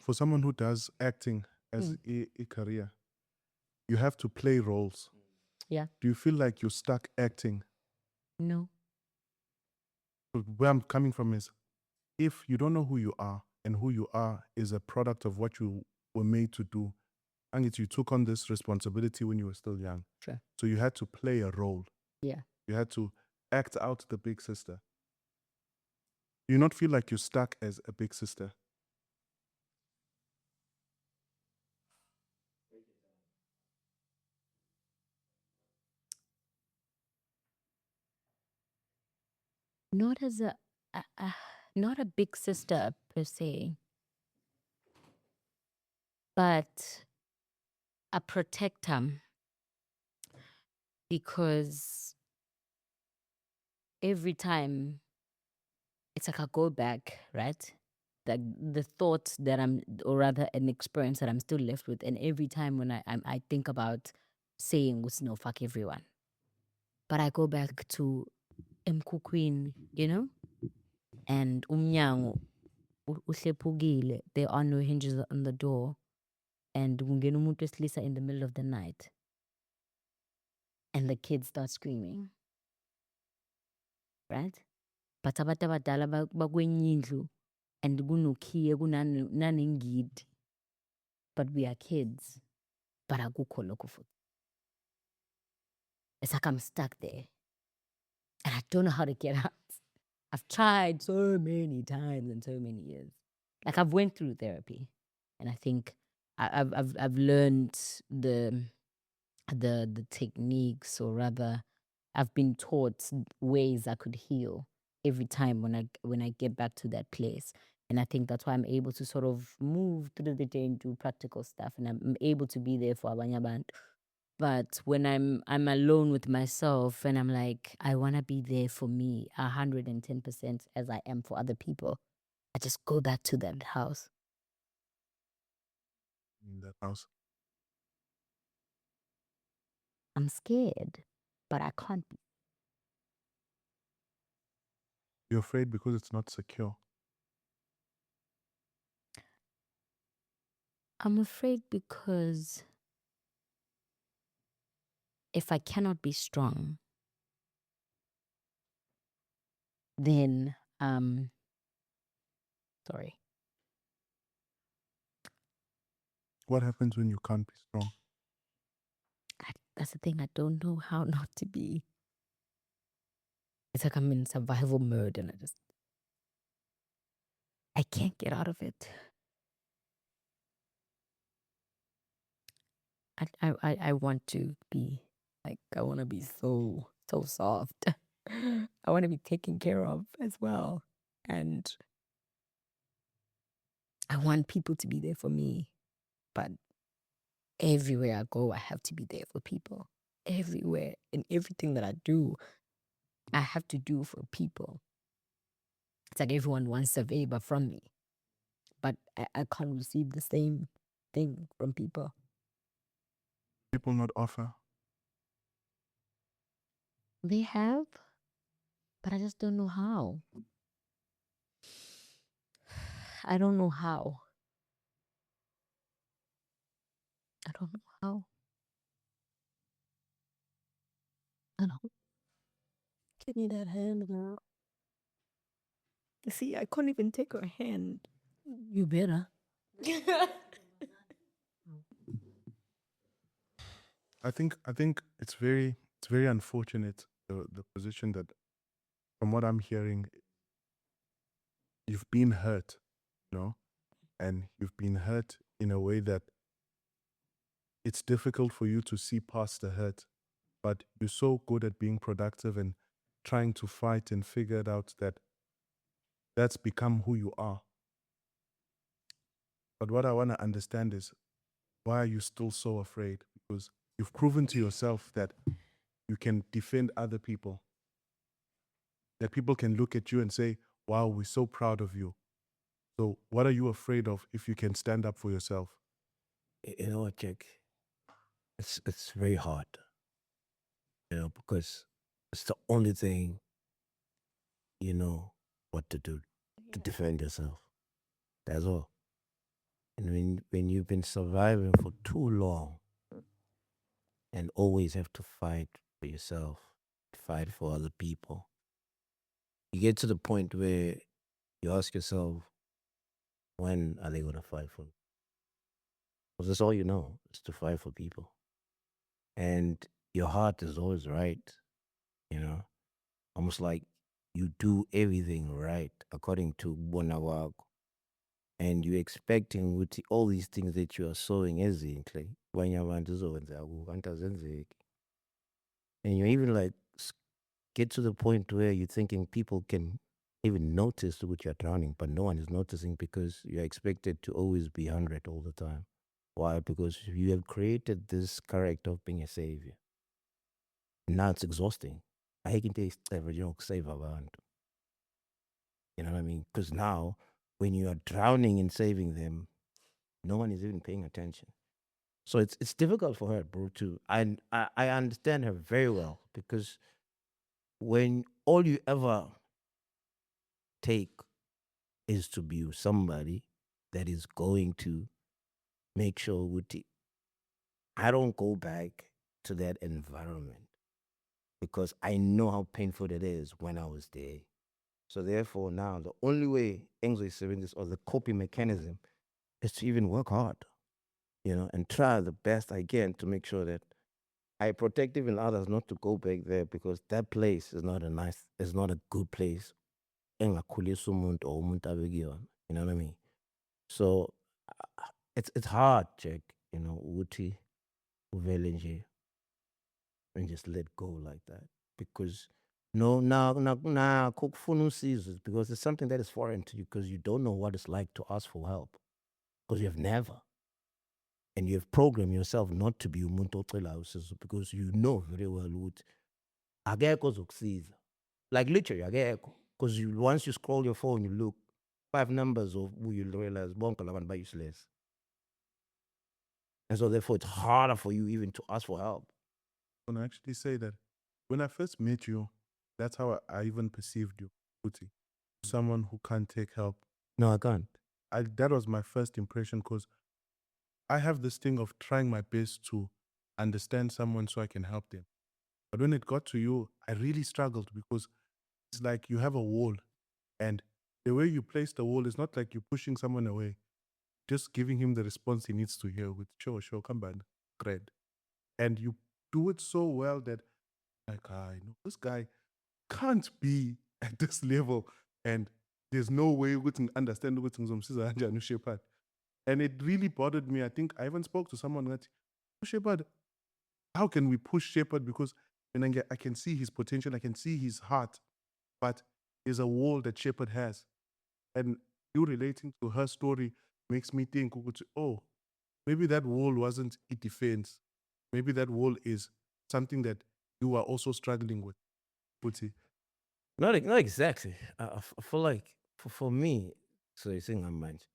E: for someone who does acting as a career, you have to play roles.
A: Yeah.
E: Do you feel like you're stuck acting?
A: No.
E: Where I'm coming from is, if you don't know who you are, and who you are is a product of what you were made to do, and you took on this responsibility when you were still young.
A: Sure.
E: So you had to play a role.
A: Yeah.
E: You had to act out the big sister. Do you not feel like you're stuck as a big sister?
A: Not as not a big sister per se, but a protector, because every time it's like I go back, right? Like the thoughts that or rather an experience that I'm still left with, and every time when I think about saying was no fuck everyone, but I go back to Mkukwini, you know, and umnyango uhlephukile, there are no hinges on the door, and kungena umuntu wesilisa in the middle of the night, and the kids start screaming, right? But abantu abadala bakwenye indlu, and kunokhiye kunanengidi, but we are kids, but akukho lokho futhi. It's like I'm stuck there, and I don't know how to get out. I've tried so many times and so many years. Like I've went through therapy, and I think I've learned the techniques, or rather, I've been taught ways I could heal every time when I get back to that place. And I think that's why I'm able to sort of move through the day and do practical stuff, and I'm able to be there for abanye abantu. But when I'm alone with myself, and I'm like, I want to be there for me 110% as I am for other people, I just go back to that house.
E: in that house?
G: I'm scared, but I can't be.
E: You're afraid because it's not secure.
G: I'm afraid because if I cannot be strong, then sorry.
E: What happens when you can't be strong?
G: That's the thing. I don't know how not to be. It's like I'm in survival mode and I can't get out of it. I want to be like, I want to be so soft. I want to be taken care of as well. And I want people to be there for me. But everywhere I go, I have to be there for people. Everywhere. In everything that I do, I have to do for people. It's like everyone wants a favor from me. But I can't receive the same thing from people.
E: People not offer.
G: They have, but I just don't know how. I don't know how. I don't know how. I don't.
C: Give me that hand, girl. See, I couldn't even take her hand.
G: You better.
E: I think it's very unfortunate the position that, from what I'm hearing, you've been hurt, you know, and you've been hurt in a way that it's difficult for you to see past the hurt, but you're so good at being productive and trying to fight and figure it out that that's become who you are. But what I want to understand is, why are you still so afraid? Because you've proven to yourself that you can defend other people, that people can look at you and say, wow, we're so proud of you. So what are you afraid of if you can stand up for yourself?
B: You know what, Jack? It's very hard. You know, because it's the only thing you know what to do to defend yourself. That's all. And when you've been surviving for too long and always have to fight for yourself, fight for other people, you get to the point where you ask yourself, when are they going to fight for me? Because that's all you know, is to fight for people. And your heart is always right, you know, almost like you do everything right according to Bonawag. And you're expecting with all these things that you are sowing ezinhle, abanye abantu zizokwenzeka kubo, kanti azenzeki. And you even like get to the point where you're thinking people can even notice that you're drowning, but no one is noticing because you're expected to always be 100 all the time. Why? Because you have created this character of being a savior. Now it's exhausting. I can taste every save abantu. You know what I mean? Because now, when you are drowning in saving them, no one is even paying attention. So it's difficult for her, bro. Too. I understand her very well because when all you ever take is to be with somebody that is going to make sure I don't go back to that environment because I know how painful it is when I was there. So therefore, now the only way Enzo is serving this or the coping mechanism is to even work hard, you know, and try the best I can to make sure that I protect even others not to go back there because that place is not a good place. Engakhulisa umuntu or umuntu abe kuyona, you know what I mean? So it's hard, Jack, you know, ukuthi uvele nje and just let go like that because no kukufuna usizo because it's something that is foreign to you because you don't know what it's like to ask for help because you have never, and you have programmed yourself not to be umuntu ocelayo usizo because you know very well ukuthi akekho ozokusiza, like literally akekho, because once you scroll your phone you look 5 numbers of who you realize bonke labantu ba useless. And so therefore it's harder for you even to ask for help.
E: I can actually say that when I first met you, that's how I even perceived you, Kuti. Someone who can't take help.
B: No, I can't.
E: That was my first impression because I have this thing of trying my best to understand someone so I can help them. But when it got to you, I really struggled because it's like you have a wall, and the way you place the wall is not like you're pushing someone away, just giving him the response he needs to hear with sure, come back, great. And you do it so well that like, I know this guy can't be at this level, and there's no way we can understand what Shepherd. And it really bothered me. I think I even spoke to someone that Shepherd, how can we push Shepherd? Because when I can see his potential, I can see his heart, but there's a wall that Shepherd has. And you relating to her story makes me think, oh, maybe that wall wasn't a defense. Maybe that wall is something that you are also struggling with. Puti.
B: Not exactly. I feel like for me, so you're saying I'm mind.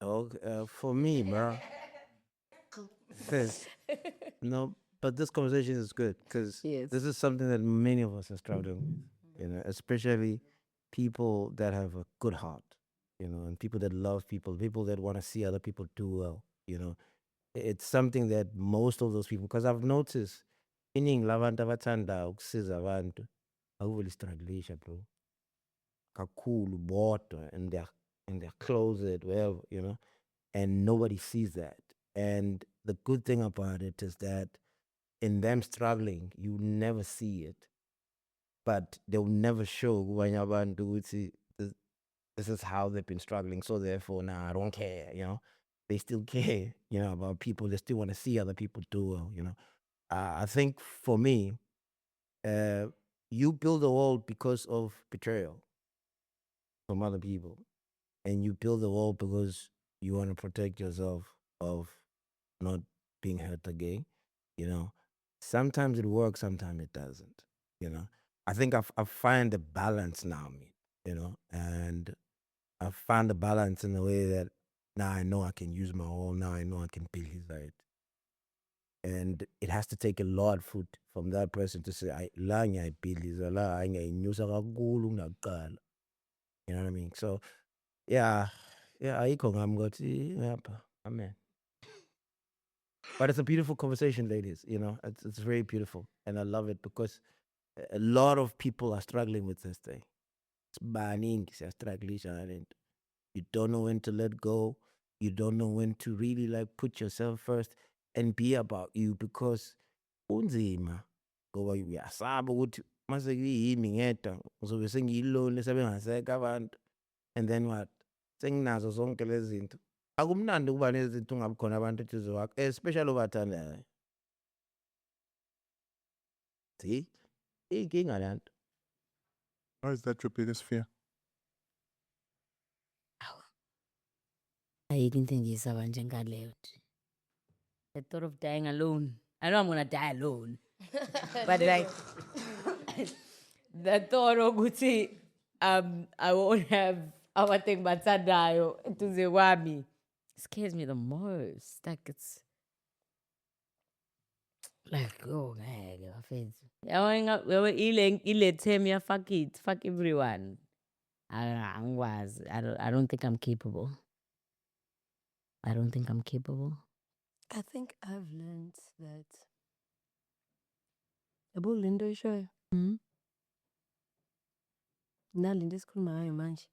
B: For me, bro. Says no, but this conversation is good because
C: Yes.
B: this is something that many of us are struggling with. You know, especially people that have a good heart. You know, and people that love people that want to see other people do well. You know, it's something that most of those people, because I've noticed, iningi labantu abathanda ukusiza abantu akuveli struggleisha bro. Kakhulu bodwa and they're closet, wherever, you know, and nobody sees that. And the good thing about it is that in them struggling, you never see it, but they'll never show kubanye abantu ukuthi this is how they've been struggling. So therefore, now I don't care, you know. They still care, you know, about people. They still want to see other people do well, you know. I think for me, you build a wall because of betrayal from other people, and you build a wall because you want to protect yourself of not being hurt again. You know, sometimes it works, sometimes it doesn't. You know, I think I find a balance now, you know, and I find the balance in the way that now I know I can use my wall. Now I know I can build his right. And it has to take a lot of food from that person to say, I la ngiyayibhidliza la hayi ngiyayinyusa kakhulu kunakuqala. You know what I mean? So yeah, ayikho ngami ukuthi ngapha. Amen. But it's a beautiful conversation, ladies. You know, it's very beautiful, and I love it because a lot of people are struggling with this thing. It's baningi siyastrugglisha nalento. You don't know when to let go. You don't know when to really like put yourself first and be about you because unzima. Ngoba uyasaba ukuthi mase kuyimi ngedwa ngizobe sengiyilone sebengaseka abantu. And then what? Senginazo zonke lezi zinto. Akumnandi ukuba nezinto ungabi khona abantu eduze wakho, especially obathandayo. See? Inkinga lanto.
E: Or is that your biggest fear?
A: Ayikho into engiyisaba njengaleyo nje. The thought of dying alone. I know I'm gonna die alone. But like the thought ukuthi I won't have abathengi bathandayo eduze kwami scares me the most. Like it's like oh ngeke bafethu. Yabona ile term ya fuck it, fuck everyone. Angikwazi. I don't think I'm capable. I don't think I'm capable.
C: I think I've learned that. Yabo Lindo ishoyo. Nalinda esikhuluma ngayo manje.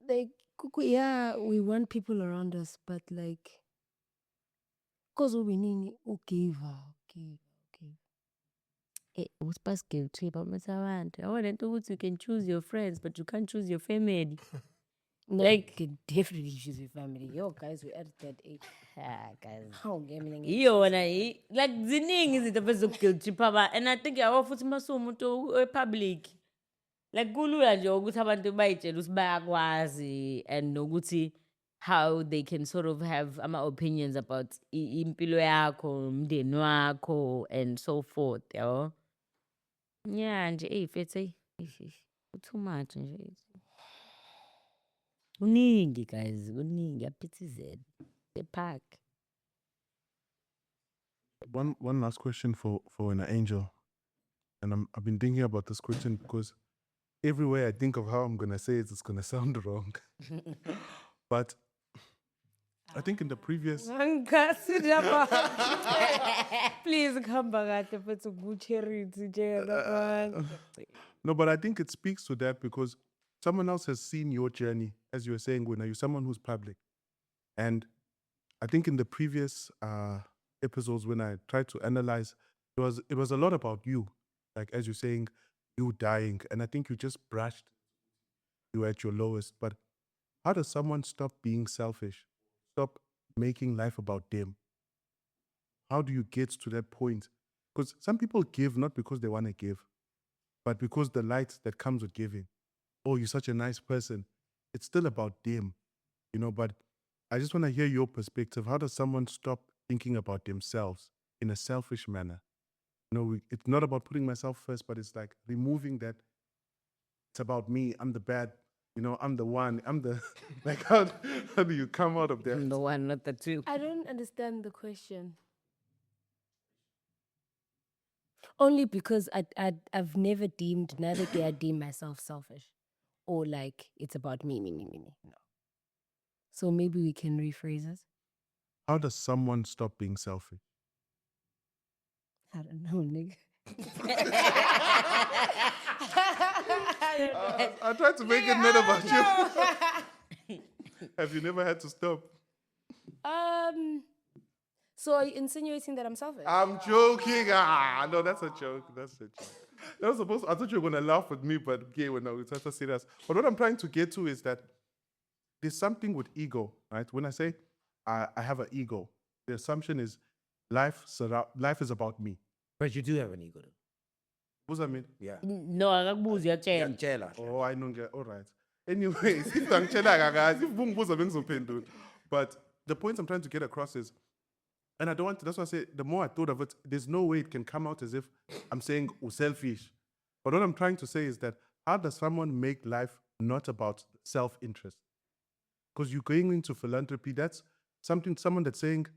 C: Like yeah, we want people around us, but like cause we need give.
A: What's past guilty about I want to you can choose your friends, but you can't choose your family.
C: Like you can definitely choose your family. Yo, guys, we're at that age.
A: Guys.
C: How gaming.
A: Like ziningi izinto bezoguilty phaba, and I think yawo futhi masumuntu public. Like kulula nje ukuthi abantu bayitshela ukuthi bayakwazi and nokuthi how they can sort of have opinions about impilo yakho, umndeni wakho and so forth, yabo. Yeah, nje fethu too much nje. Uningi guys, uningi aphithizela. The park.
E: One last question for an angel, and I've been thinking about this question because everywhere I think of how I'm gonna say it, it's gonna sound wrong. But I think in the previous
C: Angikasi lapha. Please khamba kahle mfethu ku-charity njengala
E: no, but I think it speaks to that because someone else has seen your journey, as you were saying, Wina, you're someone who's public. And I think in the previous episodes, when I tried to analyze, it was a lot about you, like as you're saying, you dying, and I think you just brushed you at your lowest. But how does someone stop being selfish, stop making life about them? How do you get to that point? Because some people give not because they want to give, but because the light that comes with giving. Oh, you're such a nice person. It's still about them, you know. But I just want to hear your perspective. How does someone stop thinking about themselves in a selfish manner? You know, it's not about putting myself first, but it's like removing that. It's about me. I'm the bad. You know, I'm the one. I'm the like. How do you come out of that?
A: I'm the one, not the two.
C: I don't understand the question. Only because I've never deemed, neither do I deem myself selfish or like it's about me. No. So maybe we can rephrase it.
E: How does someone stop being selfish?
C: I don't know, nigga.
E: I tried to make it not about you. Have you never had to stop?
C: So are you insinuating that I'm selfish?
E: I'm joking. No, that's a joke. That's a joke. That was supposed. I thought you were gonna laugh at me, but okay, when it's so serious. But what I'm trying to get to is that there's something with ego, right? When I say I have an ego, the assumption is life is about me.
B: But you do have an ego. Though.
E: What does that mean?
B: Yeah.
A: No, akakubuzi uyatshela.
B: Angela.
E: Oh, I know. All right. Anyways, if angitshela guys, if bungibuza bengizophendula. But the point I'm trying to get across is, and I don't want to, that's why I say the more I thought of it, there's no way it can come out as if I'm saying selfish. But what I'm trying to say is that how does someone make life not about self-interest? Because you're going into philanthropy, that's someone that's saying,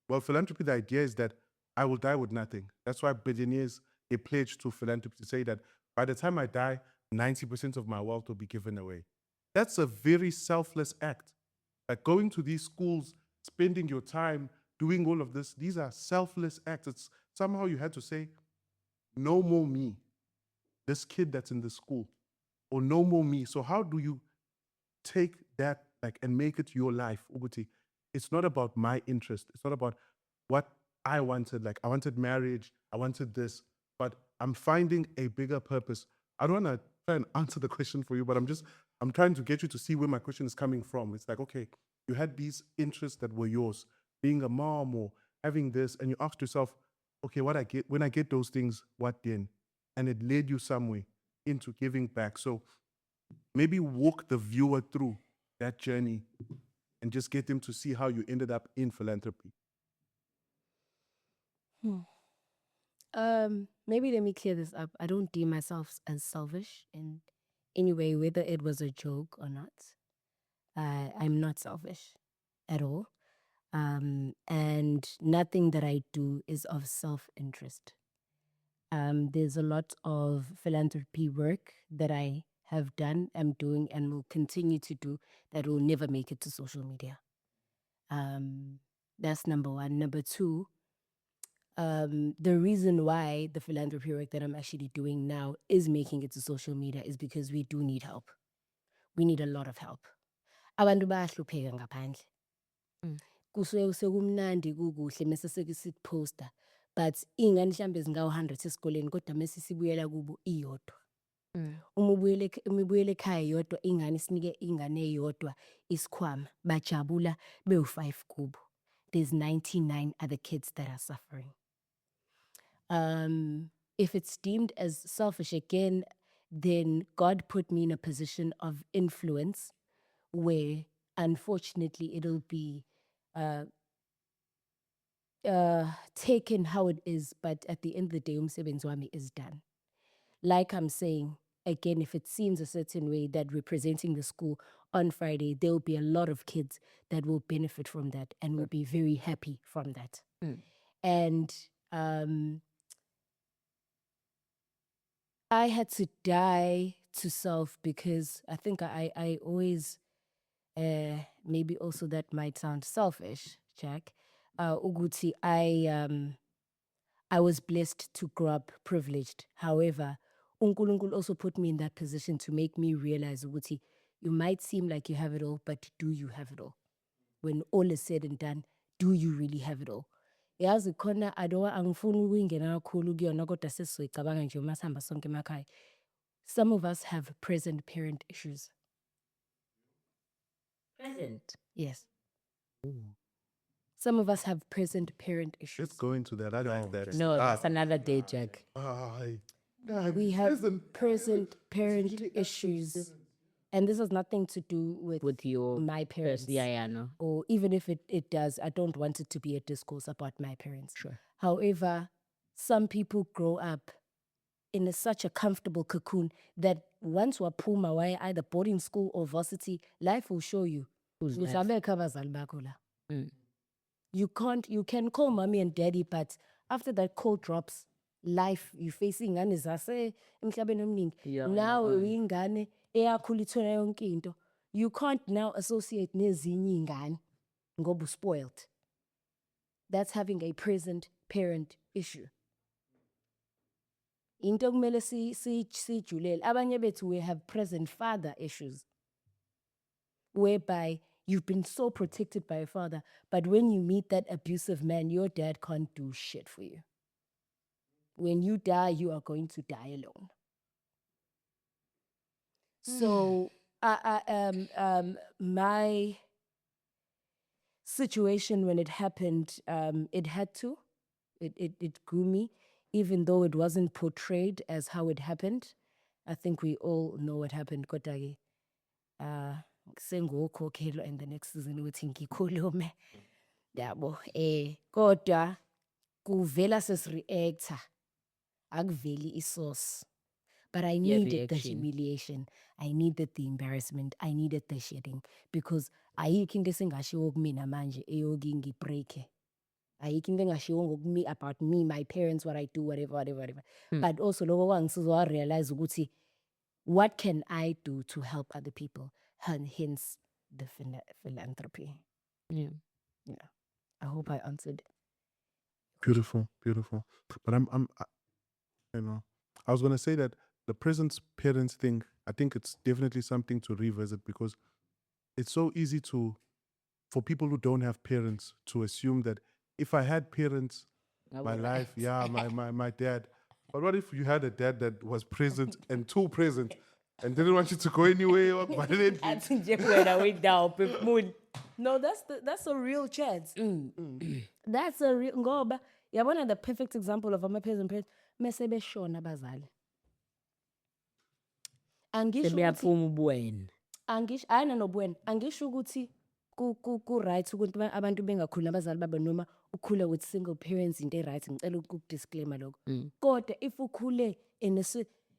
E: well, philanthropy, the idea is that I will die with nothing. That's why billionaires, they pledge to philanthropy to say that by the time I die, 90% of my wealth will be given away. That's a very selfless act. Like going to these schools, spending your time doing all of this, these are selfless acts. It's somehow you had to say, no more me, this kid that's in the school, or no more me. So how do you take that like and make it your life, Uguti? It's not about my interest. It's not about what I wanted. Like I wanted marriage, I wanted this, but I'm finding a bigger purpose. I don't want to try and answer the question for you, but I'm trying to get you to see where my question is coming from. It's like, okay, you had these interests that were yours, being a mom or having this, and you asked yourself, okay, when I get those things, what then? And it led you somewhere into giving back. So maybe walk the viewer through that journey and just get them to see how you ended up in philanthropy.
C: Maybe let me clear this up. I don't deem myself as selfish in any way, whether it was a joke or not. I'm not selfish at all. And nothing that I do is of self-interest. There's a lot of philanthropy work that I have done, am doing, and will continue to do that will never make it to social media. That's number one. Number two, the reason why the philanthropy work that I'm actually doing now is making it to social media is because we do need help. We need a lot of help. Abantu bayahlupheka ngaphandle. Kusuke sekumnandi kukuhle mase sekuphosta, but ingane mhlambe zinga-100 esikoleni kodwa mase sibuyela kubo iyodwa. Uma ubuyele ekhaya yodwa ingane sinike ingane eyodwa isikhwama bajabula bewu5 kubo. There's 99 other kids that are suffering. If it's deemed as selfish again, then God put me in a position of influence where unfortunately it'll be taken how it is, but at the end of the day, umsebenzi wami is done. Like I'm saying, again, if it seems a certain way that representing the school on Friday, there will be a lot of kids that will benefit from that and will be very happy from that. And I had to die to self because I think I always, maybe also that might sound selfish, Jack. Uguti, I was blessed to grow up privileged. However, uNkulunkulu also put me in that position to make me realize, Uguti, you might seem like you have it all, but do you have it all? When all is said and done, do you really have it all? Yazi khona angifuni ukuyingena kakhulu kuyona kodwa sesizoyicabanga nje uma sihamba sonke emakhaya. Some of us have present parent issues.
A: Present.
C: Yes. Some of us have present parent issues.
E: Let's go into that. I like that.
A: No, that's another day, Jack.
C: We have present parent issues. And this has nothing to do
A: With your
C: my parents.
A: yeah, no.
C: Or even if it does, I don't want it to be a discourse about my parents.
A: Sure.
C: However, some people grow up in such a comfortable cocoon that once we're puma away, either boarding school or varsity, life will show you.
A: Who's
C: ukuthi
A: that?
C: abekho abazali bakho la.
A: Mm.
C: You can call mommy and daddy, but after that call drops, life you facing ingane zase emhlabeni omningi.
A: Yeah,
C: Now ingane eyakhula ithola yonke into. You can't now associate nezinye ingane ngoba uspoiled. That's having a present parent issue. Into kumele sijulele. Abanye bethu we have present father issues. Whereby you've been so protected by your father, but when you meet that abusive man, your dad can't do shit for you. When you die, you are going to die alone. So, my situation when it happened, it grew me, even though it wasn't portrayed as how it happened. I think we all know what happened. Kodwa-ke, sengokhokhelwa in the next season ukuthi ngikhulume. Yabo, kodwa kuvela sesireactor. Akuveli isource. But I needed the
A: reaction.
C: humiliation. I needed the embarrassment. I needed the shedding. Because ayikho into esengashiwo kumina manje eyoki ngibreake. Ayikho into engashiwo about me, my parents, what I do, whatever. But also loko kwangisiza realize ukuthi what can I do to help other people? And hence the philanthropy.
A: Yeah.
C: Yeah. I hope I answered.
E: Beautiful. But I was gonna say that the present parents thing, I think it's definitely something to revisit because it's so easy for people who don't have parents to assume that if I had parents, my life, my dad. But what if you had a dad that was present and too present and didn't want you to go anywhere? Violently?
A: Athi nje wena windawo phefumula.
C: No, that's a real chat. That's a real ngoba yabona the perfect example of my parents mase beshona abazali. Angisho ukuthi
A: Sebeyaphuma ubuwena.
C: ayina nobuwena. Angisho ukuthi ku right ukuthi abantu bengakhuli abazali babo noma ukhule with single parents into right ngicela ukudisclaimer lokho. Kodwa if ukhule in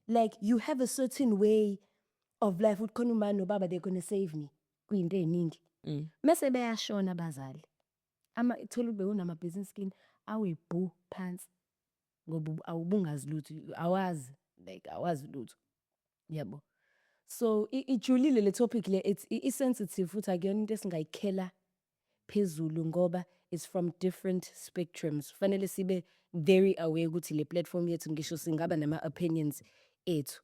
C: like you have a certain way of life uthi khona uma nobaba they're going to save me kuyinto eziningi. Mase beyashona abazali. Thola ube unamabhizinisi kini awebhu phansi ngoba awubungazi lutho awazi lutho. Yabo. So ijulile le topic le it's sensitive futhi akuyona into esingayikhela phezulu ngoba it's from different spectrums. Fanele sibe very aware ukuthi le platform yethu ngisho singaba nama opinions ethu.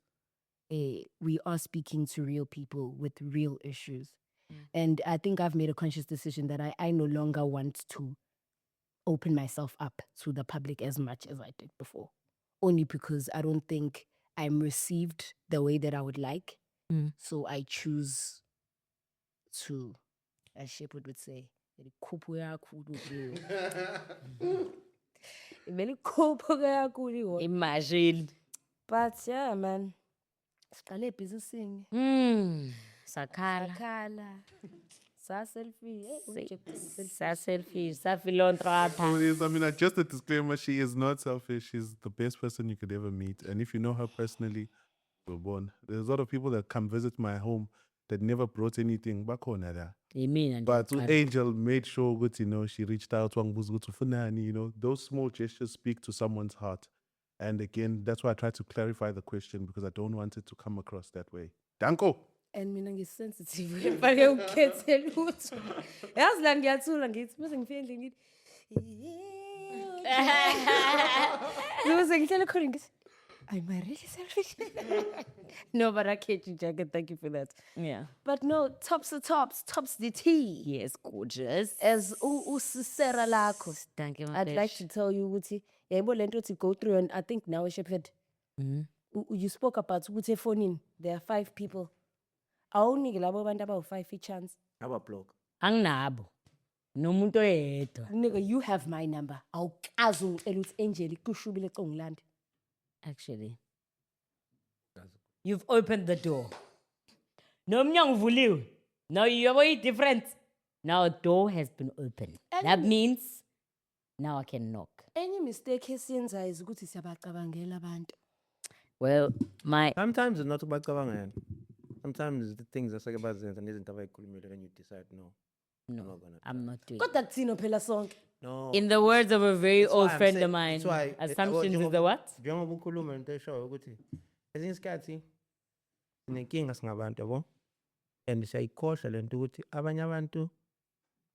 C: We are speaking to real people with real issues. And I think I've made a conscious decision that I no longer want to open myself up to the public as much as I did before. Only because I don't think I'm received the way that I would like. So I choose to, as Shepherd would say,
A: Imagine.
C: but yeah, man. Siqale ebhizinisini.
A: Sakhala.
C: Sa-selfie.
A: Sa-selfish, sa-philanthropy.
E: Just a disclaimer, she is not selfish. She's the best person you could ever meet. And if you know her personally, you're born. There's a lot of people that come visit my home that never brought anything back home.
A: Yimina nje
E: But
A: uqala.
E: Angel made sure that, she reached out to wangibuza ukuthi ufunani, those small gestures speak to someone's heart. And again, that's why I try to clarify the question because I don't want it to come across that way. Danko.
C: And mina ngisensitive ngifake ukhethe lutho. Yazi la ngiyathula ngithi bese ngifike endlini ngithi bese ngihlele khona ngithi am I really selfish? No, but I catch you, Jack, and thank you for that.
A: Yeah.
C: But no, tops the tea.
A: Yes, gorgeous.
C: As usisera lakho.
A: Thank you, my
C: I'd like
A: bitch.
C: to tell you ukuthi yebo lento to go through, and I think now Shepherd, you spoke about ukuthi efonini there are 5 people. Awunike labo bantu abawu-5 i-chance.
B: Abablock.
A: Anginabo. Nomuntu oyedwa.
C: Nigga, you have my number. Awukazi ungicela ukuthi Angel ikushubile congilanda.
A: Actually. You've opened the door. Nomnyango uvuliwe. Now you have a different. Now a door has been opened. That means now I can knock.
C: Any mistake esiyenzayo is ukuthi siyabacabangela abantu.
A: Well,
B: Sometimes it's not ukubacabanga. Sometimes the things are about and isn't about and you decide no.
A: no, I'm not doing it.
C: Kodwa kuthina phela sonke.
B: No.
A: In the words of a very
B: That's why
A: old
B: I'm
A: friend
B: saying-
A: of mine,
B: that's why-
A: assumptions is the what?
B: Njengoba ukhuluma into eshoyo ukuthi ezinye isikhathi sinenkinga singabantu yabo and siyayikhohlwa lento ukuthi abanye abantu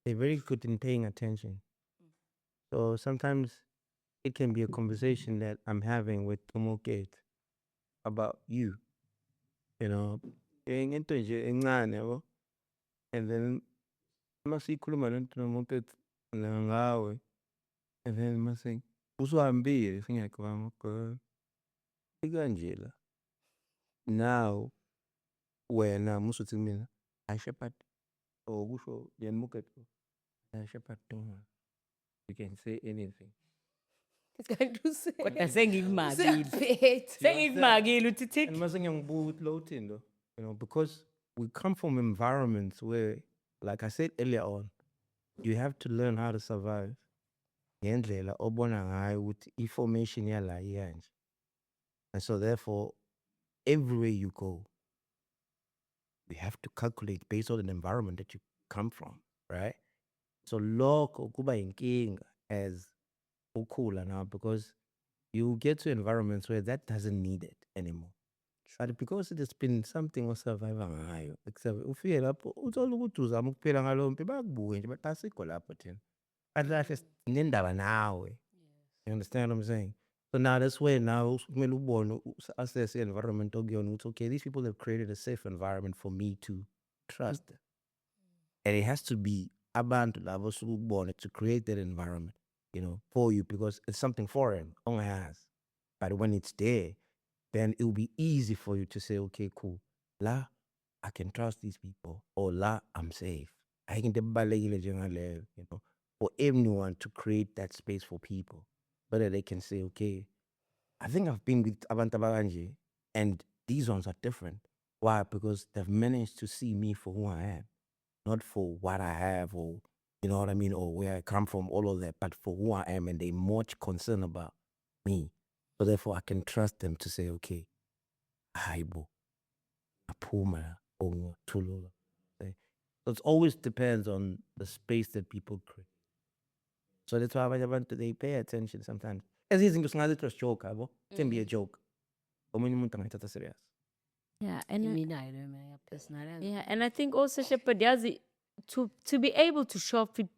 B: they're very good in paying attention. So sometimes it can be a conversation that I'm having with Tomokate about you. Into nje encane yabo. And then masikhuluma lento Tomokate ngawe. And then mase usuhambile singiyacabanga okay. Ikanjela. Now wena musuthi mina Shepherd or kusho yena Mokate Shepherd you can say anything.
C: Kanti
A: Kodwa sengikumagile.
C: usephethe.
A: Sengikumagile uthi
B: And
A: thick.
B: mase ngiyabuka ukuthi lo uthini lo, because we come from environments where, like I said earlier on, you have to learn how to survive. Ngendlela obona ngayo ukuthi information yala iyanje. And so therefore, everywhere you go, you have to calculate based on the environment that you come from, right? So lokho kuba inkinga as ukhula now because you get to environments where that doesn't need it anymore. But because it has been something osurvive ngayo, ufike lapho uthola ukuthi uzama ukuphila ngalo mpi bakubuke nje but asikho lapho thina. Kahle nendaba nawe. You understand what I'm saying? So now that's where now kumele ubone assess the environment okuyona ukuthi okay, these people have created a safe environment for me to trust them. And it has to be abantu labo sukubona to create that environment, for you because it's something foreign, only has. But when it's there, then it will be easy for you to say, okay, cool. La, I can trust these people. Or la, I'm safe. I can for anyone to create that space for people. But they can say, okay, I think I've been with Abantu Baranje and these ones are different. Why? Because they've managed to see me for who I am. Not for what I have or, you know what I mean, or where I come from, all of that, but for who I am and they're much concerned about me. So therefore I can trust them to say, okay, Haibo, Apuma, or Tulula. So it always depends on the space that people create. So that's why they pay attention sometimes. As is English, it's a joke, it can be a joke. Serious.
A: Yeah, and
C: Mina I know my personality.
A: yeah, and I think also Shepherd Yazi to be able to show up to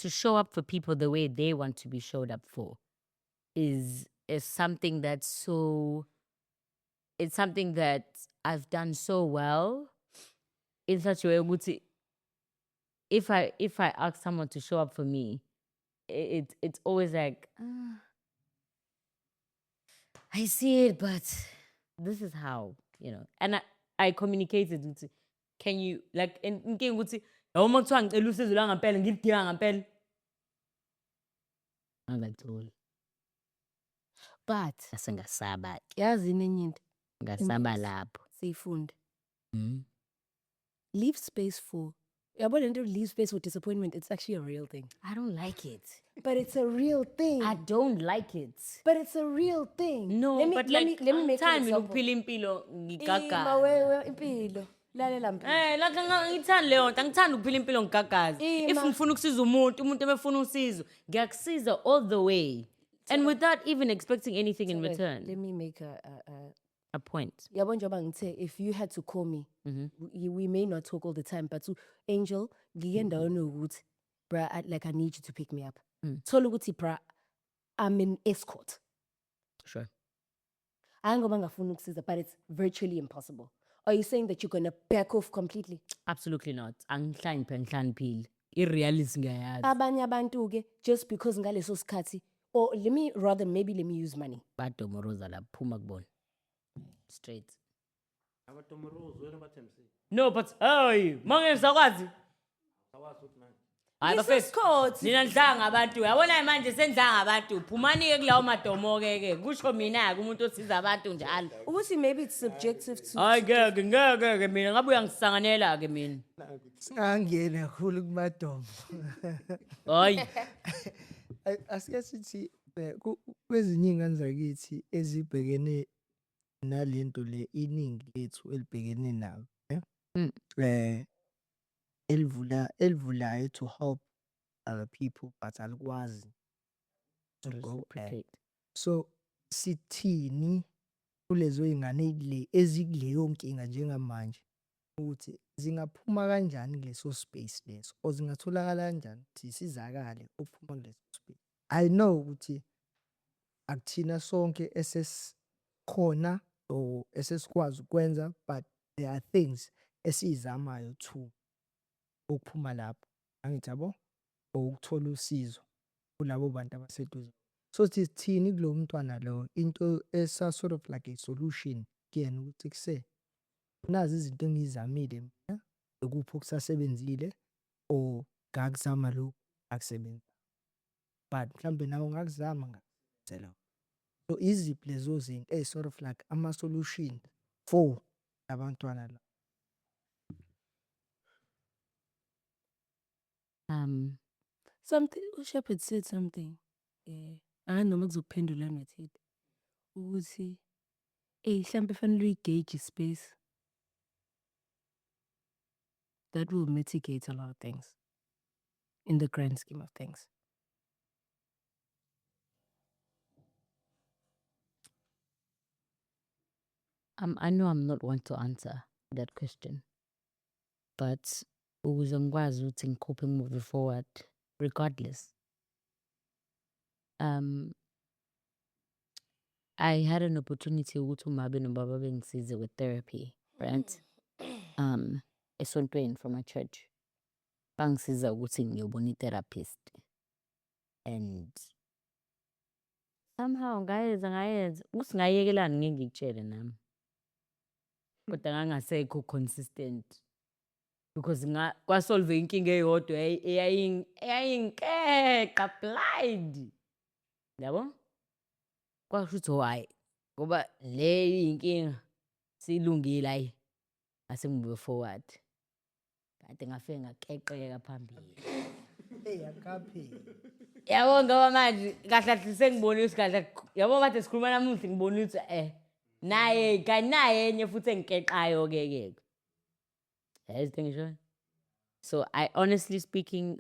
A: show up for people the way they want to be showed up for is something that's it's something that I've done so well in such a way ukuthi if I ask someone to show up for me, it's always like I see it, but this is how, and I communicated with can you like inkinga ukuthi yawuma kuthiwa ngicela usizo la ngempela ngilidinga ngempela angatholi
C: But
A: asengasaba
C: yazi nenye into
A: ngasaba lapho
C: siyifunde. Leave space for yabo lento leave space for disappointment, it's actually a real thing.
A: I don't like it.
C: But it's a real thing.
A: I don't like it.
C: But it's a real thing.
A: No,
C: let me,
A: but
C: let
A: like
C: me make an
A: time
C: example.
A: ukuphila impilo
C: Ima
A: ngigagana.
C: wewe impilo. lalela Mpilo.
A: Ngithanda leyo nto, angithandi ukuphila impilo ngigagaza. If
C: Ma.
A: ngifuna ukusiza umuntu ebefuna usizo, ngiyakusiza all the way. And without even expecting anything in
C: Wait,
A: return.
C: let me make
A: A point.
C: yabo njengoba ngithe if you had to call me we may not talk all the time but Angel ngike endaweni ukuthi bra I need you to pick me up thola ukuthi bra I'm an escort
A: Sure.
C: hayi ngoba ngafuna ukusiza but it's virtually impossible. Are you saying that you're going to back off completely?
A: Absolutely not. Angihlaniphile. Irrealism ngayazi.
C: Abanye abantu ke just because ngaleso sikhathi or let me use money.
A: Badomoroza la phuma kubona. Straight. No, but hey, mange ngisakwazi. Hayi
C: It's
A: bafethu.
C: escort.
A: Nina nidlanga abantu. Yabona manje sendlanga abantu. Phumani ke kulawo madomo ke. Kusho mina ke umuntu osiza abantu njalo.
C: Ukuthi maybe it's subjective to
A: Hayi ngeke mina ngabe uyangisanganela ke mina.
F: Singangena kakhulu kumadomo.
A: Hayi.
F: Asike sithi kwezinye ingane zakithi ezibhekene nalento le iningi lethu elibhekene nayo elivulayo to help other people but alikwazi to go so sithini kulezo ingane le ezikuleyo nkinga njengamanje ukuthi zingaphuma kanjani kuleso space leso or zingatholakala kanjani ukuthi sizakale ukuphuma kuleso space. I know ukuthi akuthina sonke esesikhona or esesikwazi ukwenza but there are things esizamayo too ukuphuma lapho angithi yabo ukuthola usizo kulabo bantu abaseduze. So sithini kulo mntwana lo into esa sort of like a solution kuyena ukuthi kuse nazi izinto engizamile mina ekupho kusasebenzile or ngakuzama lo akusebenza but mhlambe nawo ngakuzama ngazela. So iziphi lezo zinto sort of like ama solution for abantwana la.
C: Something Shepherd said something. Anganoma kuzokuphendula ngathini. Ukuthi mhlambe fanele uyigauge ispace. That will mitigate a lot of things in the grand scheme of things.
A: I know I'm not one to answer that question. But ukuze ngikwazi ukuthi ngikhuphe move forward regardless. I had an opportunity ukuthi umabe nobaba bengisize with therapy, right? Esontweni from a church. Bangisiza ukuthi ngiyobona i-therapist. And somehow ngayenza ukuthi ngayekelani ngeke ngikutshele nami. Kodwa ngangasekho consistent because kwasolve inkinga eyodwa eyayinkeqa blind. Yabo? Kwasho ukuthi hayi ngoba le inkinga silungile hayi ase move forward. Kade ngafike ngakeqeka phambili.
F: Akapheli.
A: Yabo ngoba manje kahle sengibona ukuthi kahle yabo kade sikhuluma namuhla ngibona ukuthi naye kanaye enye futhi engikeqayo ke. Yes, thing is so I honestly speaking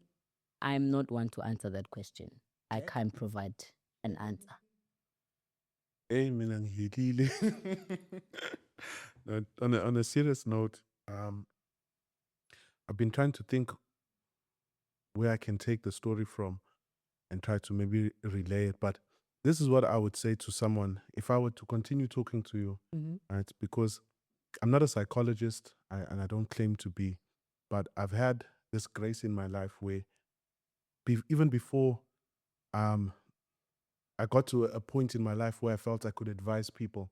A: I'm not one to answer that question. I can't provide an answer.
E: Hey, mina ngihilile. On a serious note, I've been trying to think where I can take the story from and try to maybe relay it. But this is what I would say to someone if I were to continue talking to you, right? Because I'm not a psychologist and I don't claim to be, but I've had this grace in my life where even before I got to a point in my life where I felt I could advise people,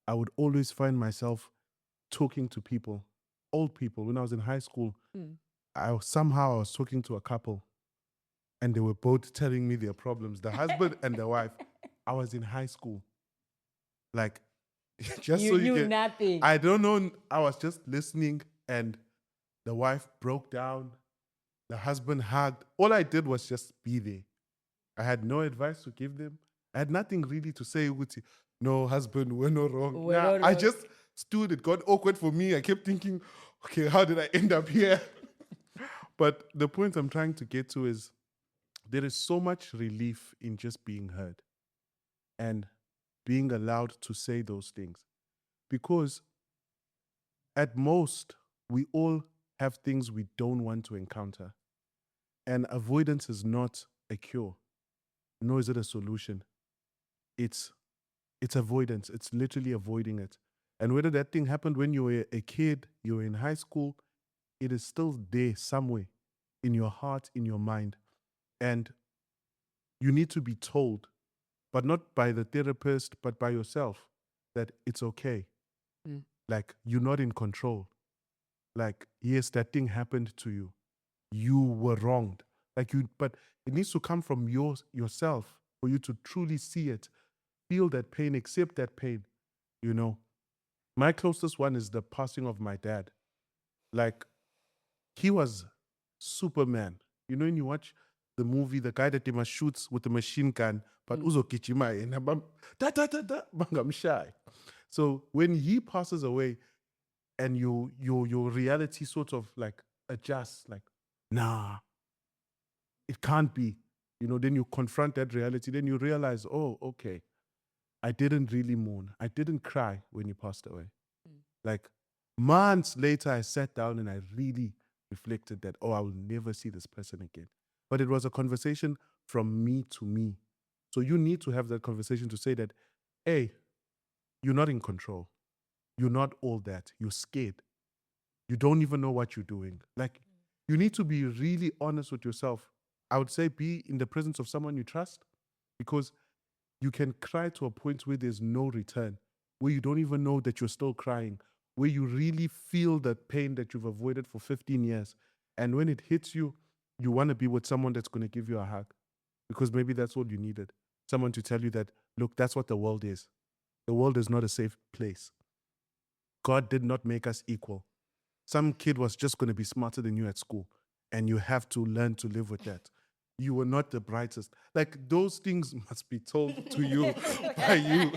E: I would always find myself talking to people, old people. When I was in high school, I was talking to a couple and they were both telling me their problems, the husband and the wife. I was in high school. Like, just
A: You
E: so
A: knew
E: you can,
A: nothing.
E: I don't know. I was just listening and the wife broke down. The husband hugged. All I did was just be there. I had no advice to give them. I had nothing really to say. No, husband, we're not wrong.
A: We're not
E: I
A: wrong.
E: just stood. It got awkward for me. I kept thinking, Okay, how did I end up here? But the point I'm trying to get to is there is so much relief in just being heard and being allowed to say those things. Because at most, we all have things we don't want to encounter. And avoidance is not a cure, nor is it a solution. It's avoidance. It's literally avoiding it. And whether that thing happened when you were a kid, you were in high school, it is still there somewhere in your heart, in your mind. And you need to be told, but not by the therapist, but by yourself, that it's okay. Like, you're not in control. Like, yes, that thing happened to you. You were wronged. But it needs to come from yourself for you to truly see it, feel that pain, accept that pain. You know, my closest one is the passing of my dad. Like, he was Superman. You know, when you watch the movie, the guy that they must shoots with the machine gun, but uzo kichimai and I'm shy. So when he passes away and your reality sort of like adjusts, like, nah, it can't be. You know, then you confront that reality, then you realize, oh, okay, I didn't really mourn. I didn't cry when he passed away. Like, months later, I sat down and I really reflected that, oh, I will never see this person again. But it was a conversation from me to me. So you need to have that conversation to say that, hey, you're not in control. You're not all that. You're scared. You don't even know what you're doing. Like, you need to be really honest with yourself. I would say be in the presence of someone you trust, because you can cry to a point where there's no return, where you don't even know that you're still crying, where you really feel that pain that you've avoided for 15 years. And when it hits you, you want to be with someone that's going to give you a hug, because maybe that's all you needed. Someone to tell you that, look, that's what the world is. The world is not a safe place. God did not make us equal. Some kid was just going to be smarter than you at school, and you have to learn to live with that. You were not the brightest. Like, those things must be told to you by you.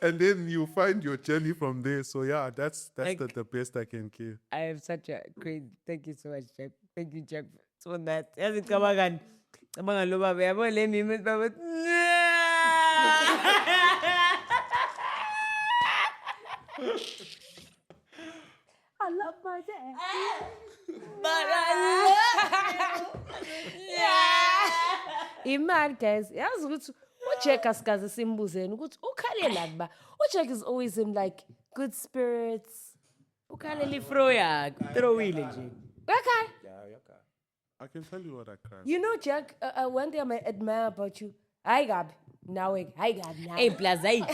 E: And then you find your journey from there. So yeah, that's
A: Like-
E: the best I can give.
A: I have such a great, thank you so much, Jack. Thank you, Jack, for that. Yazi ngicabanga lo baba, yabo le meme baba.
C: I love my dad.
A: But I love you.
C: Imali, guys. Yazi ukuthi uJack asikaze simbuzeni ukuthi ukhalela kuba. uJack is always in like good spirits.
A: Ukhalela ifro yakhe, throwile nje.
C: Okay.
E: I can tell you what I cried.
C: You know, Jack, one thing I admire about you, I got now.
A: Hey, plus, hey.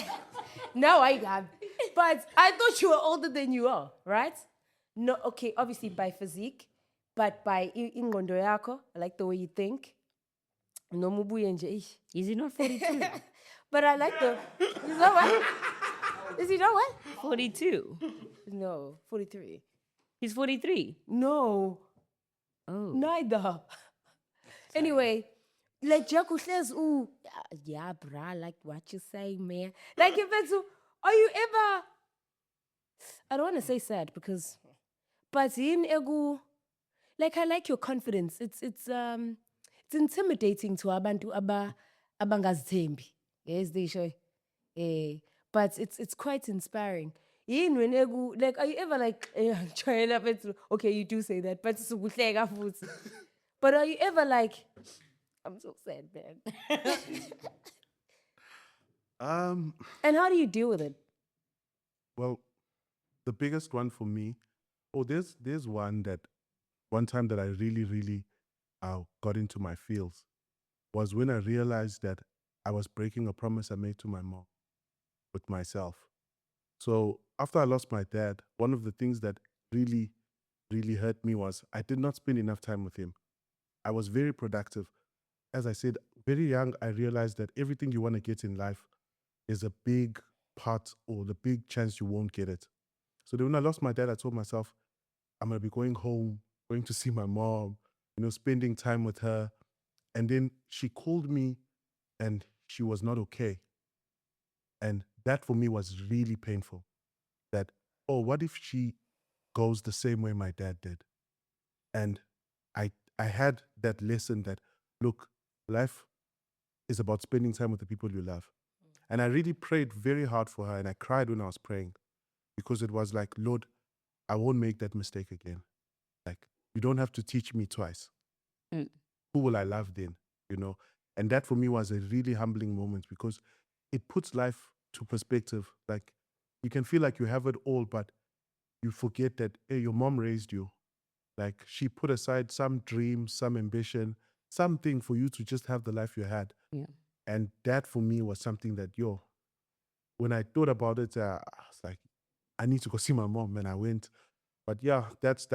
C: Now I got. But I thought you were older than you are, right? No, okay, obviously by physique, but by ingqondo yakho, I like the way you think. No mubuye nje, ish.
A: Is he not 42?
C: But I like the. You know what? Is he not what?
A: 42.
C: No, 43.
A: He's 43.
C: No,
A: Oh.
C: neither. Anyway, like Jack says, ooh, yeah, bruh, like what you say, man. Like if it's, are you ever? I don't want to say sad because, but in ego, like I like your confidence. It's intimidating to abantu abangazithembi. Yes, they show. But it's quite inspiring. Yin when ego, like are you ever like okay, you do say that, but but are you ever like, I'm so sad, man. And how do you deal with it?
E: Well, the biggest one for me, there's one time that I really got into my feels, was when I realized that I was breaking a promise I made to my mom with myself. So after I lost my dad, one of the things that really hurt me was I did not spend enough time with him. I was very productive. As I said, very young, I realized that everything you want to get in life is a big part, or the big chance you won't get it. So then when I lost my dad, I told myself, I'm going to be going home, going to see my mom, spending time with her. And then she called me and she was not okay. And that for me was really painful. That, oh, what if she goes the same way my dad did. And I had that lesson that, look, life is about spending time with the people you love. And I really prayed very hard for her, and I cried when I was praying, because it was like, Lord, I won't make that mistake again. Like, you don't have to teach me twice.
A: Mm.
E: Who will I love then? You know? And that for me was a really humbling moment, because it puts life to perspective. Like, you can feel like you have it all, but you forget that, hey, your mom raised you. Like, she put aside some dream, some ambition, something for you to just have the life you had.
A: Yeah.
E: And that for me was something that, when I thought about it, I was like, I need to go see my mom, and I went. But yeah, that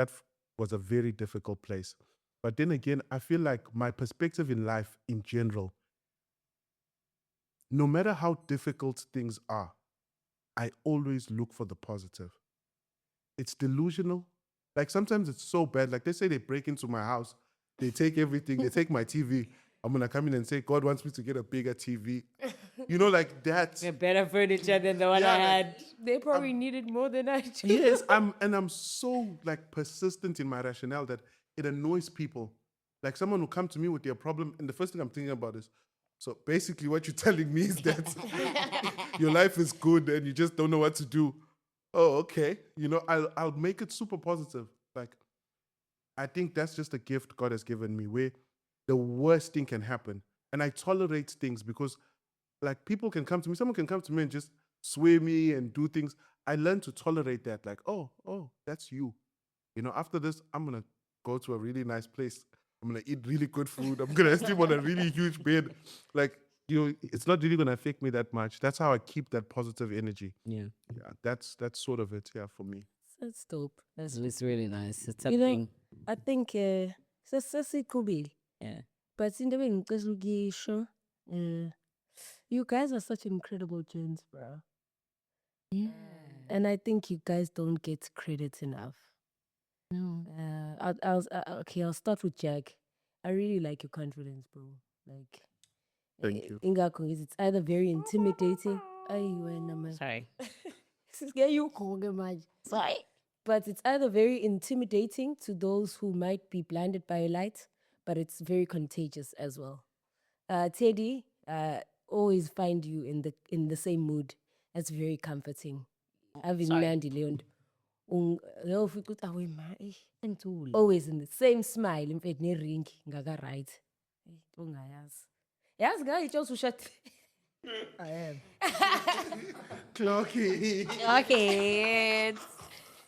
E: was a very difficult place. But then again, I feel like my perspective in life in general, no matter how difficult things are, I always look for the positive. It's delusional. Like, sometimes it's so bad. Like, they say they break into my house, they take everything, they take my TV. I'm gonna come in and say, God wants me to get a bigger TV. You know, like that.
A: A better furniture than the one I had.
C: They probably needed more than I do.
E: Yes, I'm so like persistent in my rationale that it annoys people. Like, someone will come to me with their problem, and the first thing I'm thinking about is, so basically what you're telling me is that your life is good and you just don't know what to do. Oh, okay. You know, I'll make it super positive. Like, I think that's just a gift God has given me, where the worst thing can happen, and I tolerate things, because like, people can come to me, someone can come to me and just swear me and do things. I learned to tolerate that. Like, oh, that's you. You know, after this, I'm gonna go to a really nice place. I'm gonna eat really good food. I'm gonna sleep on a really huge bed. Like, it's not really gonna affect me that much. That's how I keep that positive energy.
A: Yeah.
E: Yeah, that's sort of it. Yeah, for me.
C: That's dope.
A: It's really nice. It's
C: You know,
A: something.
C: I think sesiqhubile.
A: Yeah.
C: But into engicela ukuyisho, you guys are such incredible gents, bro.
A: Yeah.
C: And I think you guys don't get credit enough.
A: No.
C: I'll start with Jack. I really like your confidence, bro. Like,
E: Thank you.
C: ingakho ngithi it's either very intimidating. Ayi wena man.
A: Sorry.
C: Sisingeyukhonge manje.
A: Sorry.
C: But it's either very intimidating to those who might be blinded by a light, but it's very contagious as well. Teddy, always find you in the same mood. That's very comforting. Having Nandi Leon. Always in the same smile. In fact, ring ngaga right. Yes, guys, just shut.
F: I am.
E: Clocky.
C: Okay.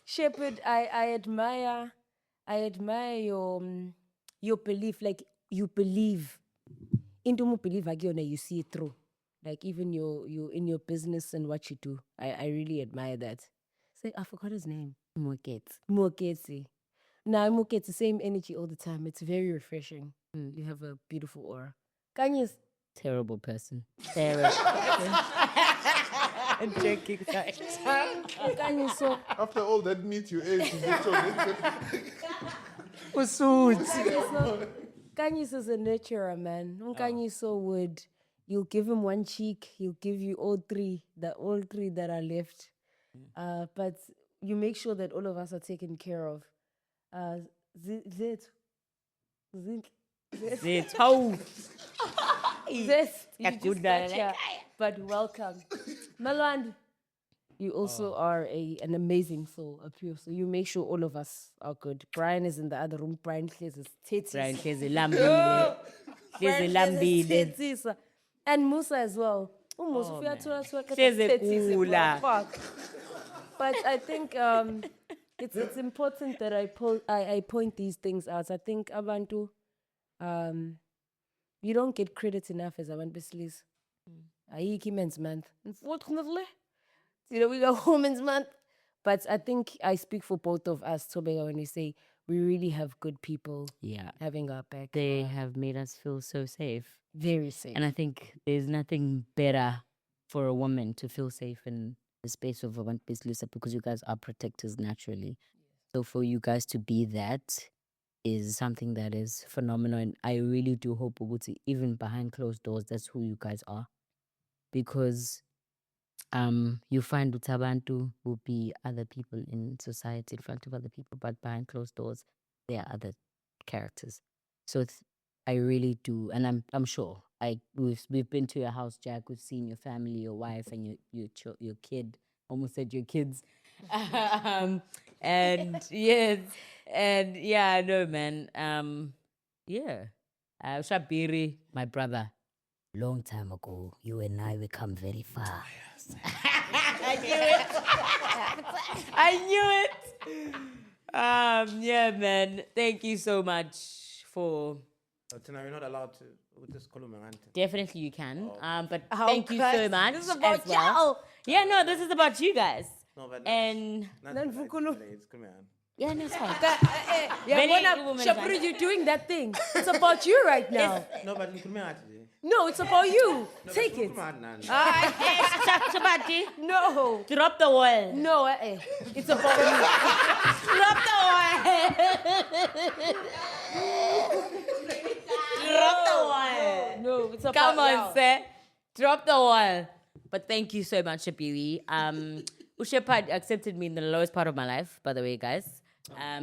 C: Shepherd, I admire your belief. Like, you believe. Into mo believe again, you see it through. Like, even you in your business and what you do. I really admire that. Say, I forgot his name. Moketsi. Now Moketsi, same energy all the time. It's very refreshing. You have a beautiful aura. Kanye's
A: Terrible person. Terrible. I'm joking. Sorry.
C: Kanye so
E: After all that meat you ate, you just
C: Kanye is a nurturer, man. Kanye so would you'll give him one cheek, he'll give you all three that are left. But you make sure that all of us are taken care of. Zet.
A: How?
C: This, you
A: I
C: just
A: do that,
C: gotcha, but welcome. Malwand, you also are an amazing soul, a pure soul. You make sure all of us are good. Brian is in the other room. Brian clears his titties.
A: Brian hlezi lambile. Hlezi lambile.
C: And Musa as well. Musa,
A: Oh,
C: hlezi
A: gula.
C: But I think it's important that I point these things out. I think abantu, you don't get credit enough as abantu besilisa. Ayikho Men's Month. Unfortunately, we got Women's Month. But I think I speak for both of us, Tobeka, when we say we really have good people
A: Yeah.
C: having our back.
A: They have made us feel so safe.
C: Very safe.
A: And I think there's nothing better for a woman to feel safe in the space of Abantu Besilisa, because you guys are protectors naturally. So for you guys to be that is something that is phenomenal. And I really do hope, Uguti, even behind closed doors, that's who you guys are. Because you find utabantu will be other people in society, in front of other people, but behind closed doors, there are other characters. So I really do, and I'm sure we've been to your house, Jack. We've seen your family, your wife, and your kid. Almost said your kids. And yes, and yeah, no man. Yeah, Shabiri, my brother. Long time ago, you and I we come very far. I knew it. I knew it. Yeah, man. Thank you so much for.
B: Tina, you're not allowed to. With this column,
A: Definitely, you can. But
C: Oh,
A: thank you so
C: guys,
A: much.
C: this is about
A: as well. Yeah, no, this is about you guys.
B: No, but
A: And yeah, no, it's fine.
C: Yeah,
A: Very
C: Mona,
A: woman
C: Shabri,
A: time.
C: you're doing that thing. It's about you right now.
B: No, but
C: No, it's about you. Take it.
A: Shabati,
C: No.
A: drop the wall.
C: No, it's about you.
A: Drop the wall. Drop the wall.
C: No, it's about
A: Come on,
C: you.
A: sir. Drop the wall. But thank you so much, Shabiri. Ushepad accepted me in the lowest part of my life, by the way, guys.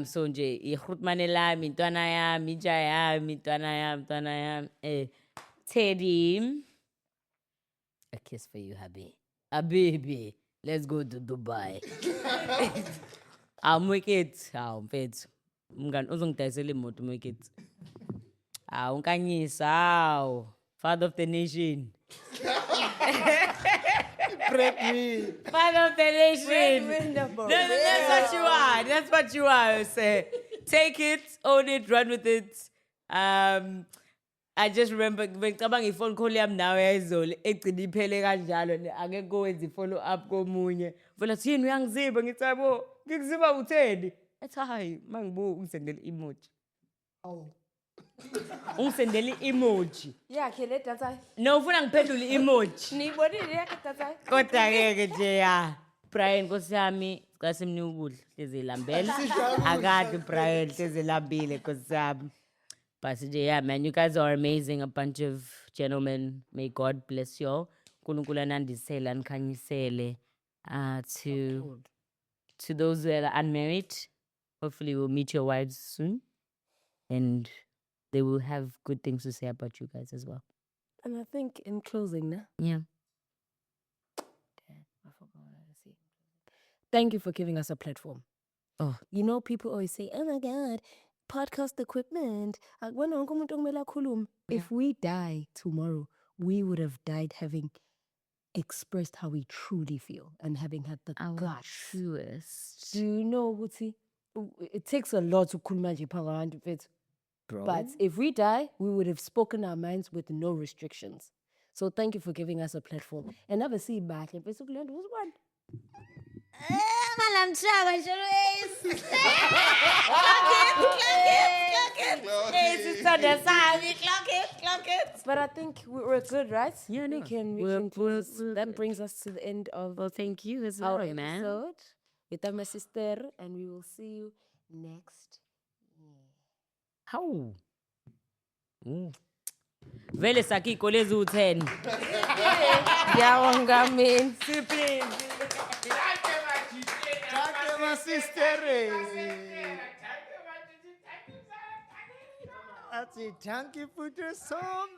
A: So nje, ikhutmanela, mintwana ya, mijaya, mintwana ya, Teddy. A kiss for you, Habi. Habibi, let's go to Dubai. I'm wicked. I'm fit. Uzongidayisela imoto wicked. Unkanyisa, father of the nation.
F: Prep me.
A: Father of the nation.
C: Wonderful.
A: That's what you are. That's what you are. Say, take it, own it, run with it. I just remember ngicabanga ifone call yami nawe yayizolo egcina iphele kanjalo angeke wenze follow up komunye. Vela thini uyangiziba ngithi yabo ngikuziba utheni? Ethi hayi mangibuka ungisendele emoji.
C: Oh.
A: Ungisendele emoji.
C: Yeah, okay, let that.
A: No ufuna ngiphendule emoji.
C: Nibonile yakhe tata.
A: Kodwa ke nje ya Brian Nkosi yami ngasemni ukudla hleze lambele. Akade Brian hleze lambile Nkosi yami. But yeah, man, you guys are amazing, a bunch of gentlemen. May God bless you all. Nkulunkulu anandisele anikhanyisele. To those that are unmarried, hopefully we'll meet your wives soon. And they will have good things to say about you guys as well.
C: And I think in closing, nah?
A: Yeah.
C: I forgot what to say. Thank you for giving us a platform.
A: Oh.
C: You know, people always say, oh my God, podcast equipment. If we die tomorrow, we would have died having expressed how we truly feel and having had the guts.
A: Truest.
C: Do you know, Guti? It takes a lot to kulmaji around it.
A: Bro.
C: But if we die, we would have spoken our minds with no restrictions. So thank you for giving us a platform. And never see back. And basically, who's one?
A: I'm trying to clock it.
C: But I think we're good, right?
A: Yeah, no.
C: We can that brings us to the end of
A: Well, thank you as
C: our
A: well, man.
C: episode with my sister, and we will see you next year.
A: How? Vele sakiko lezi u10.
C: Ngiyabonga mina.
F: My sister. That's it. Thank you for the song.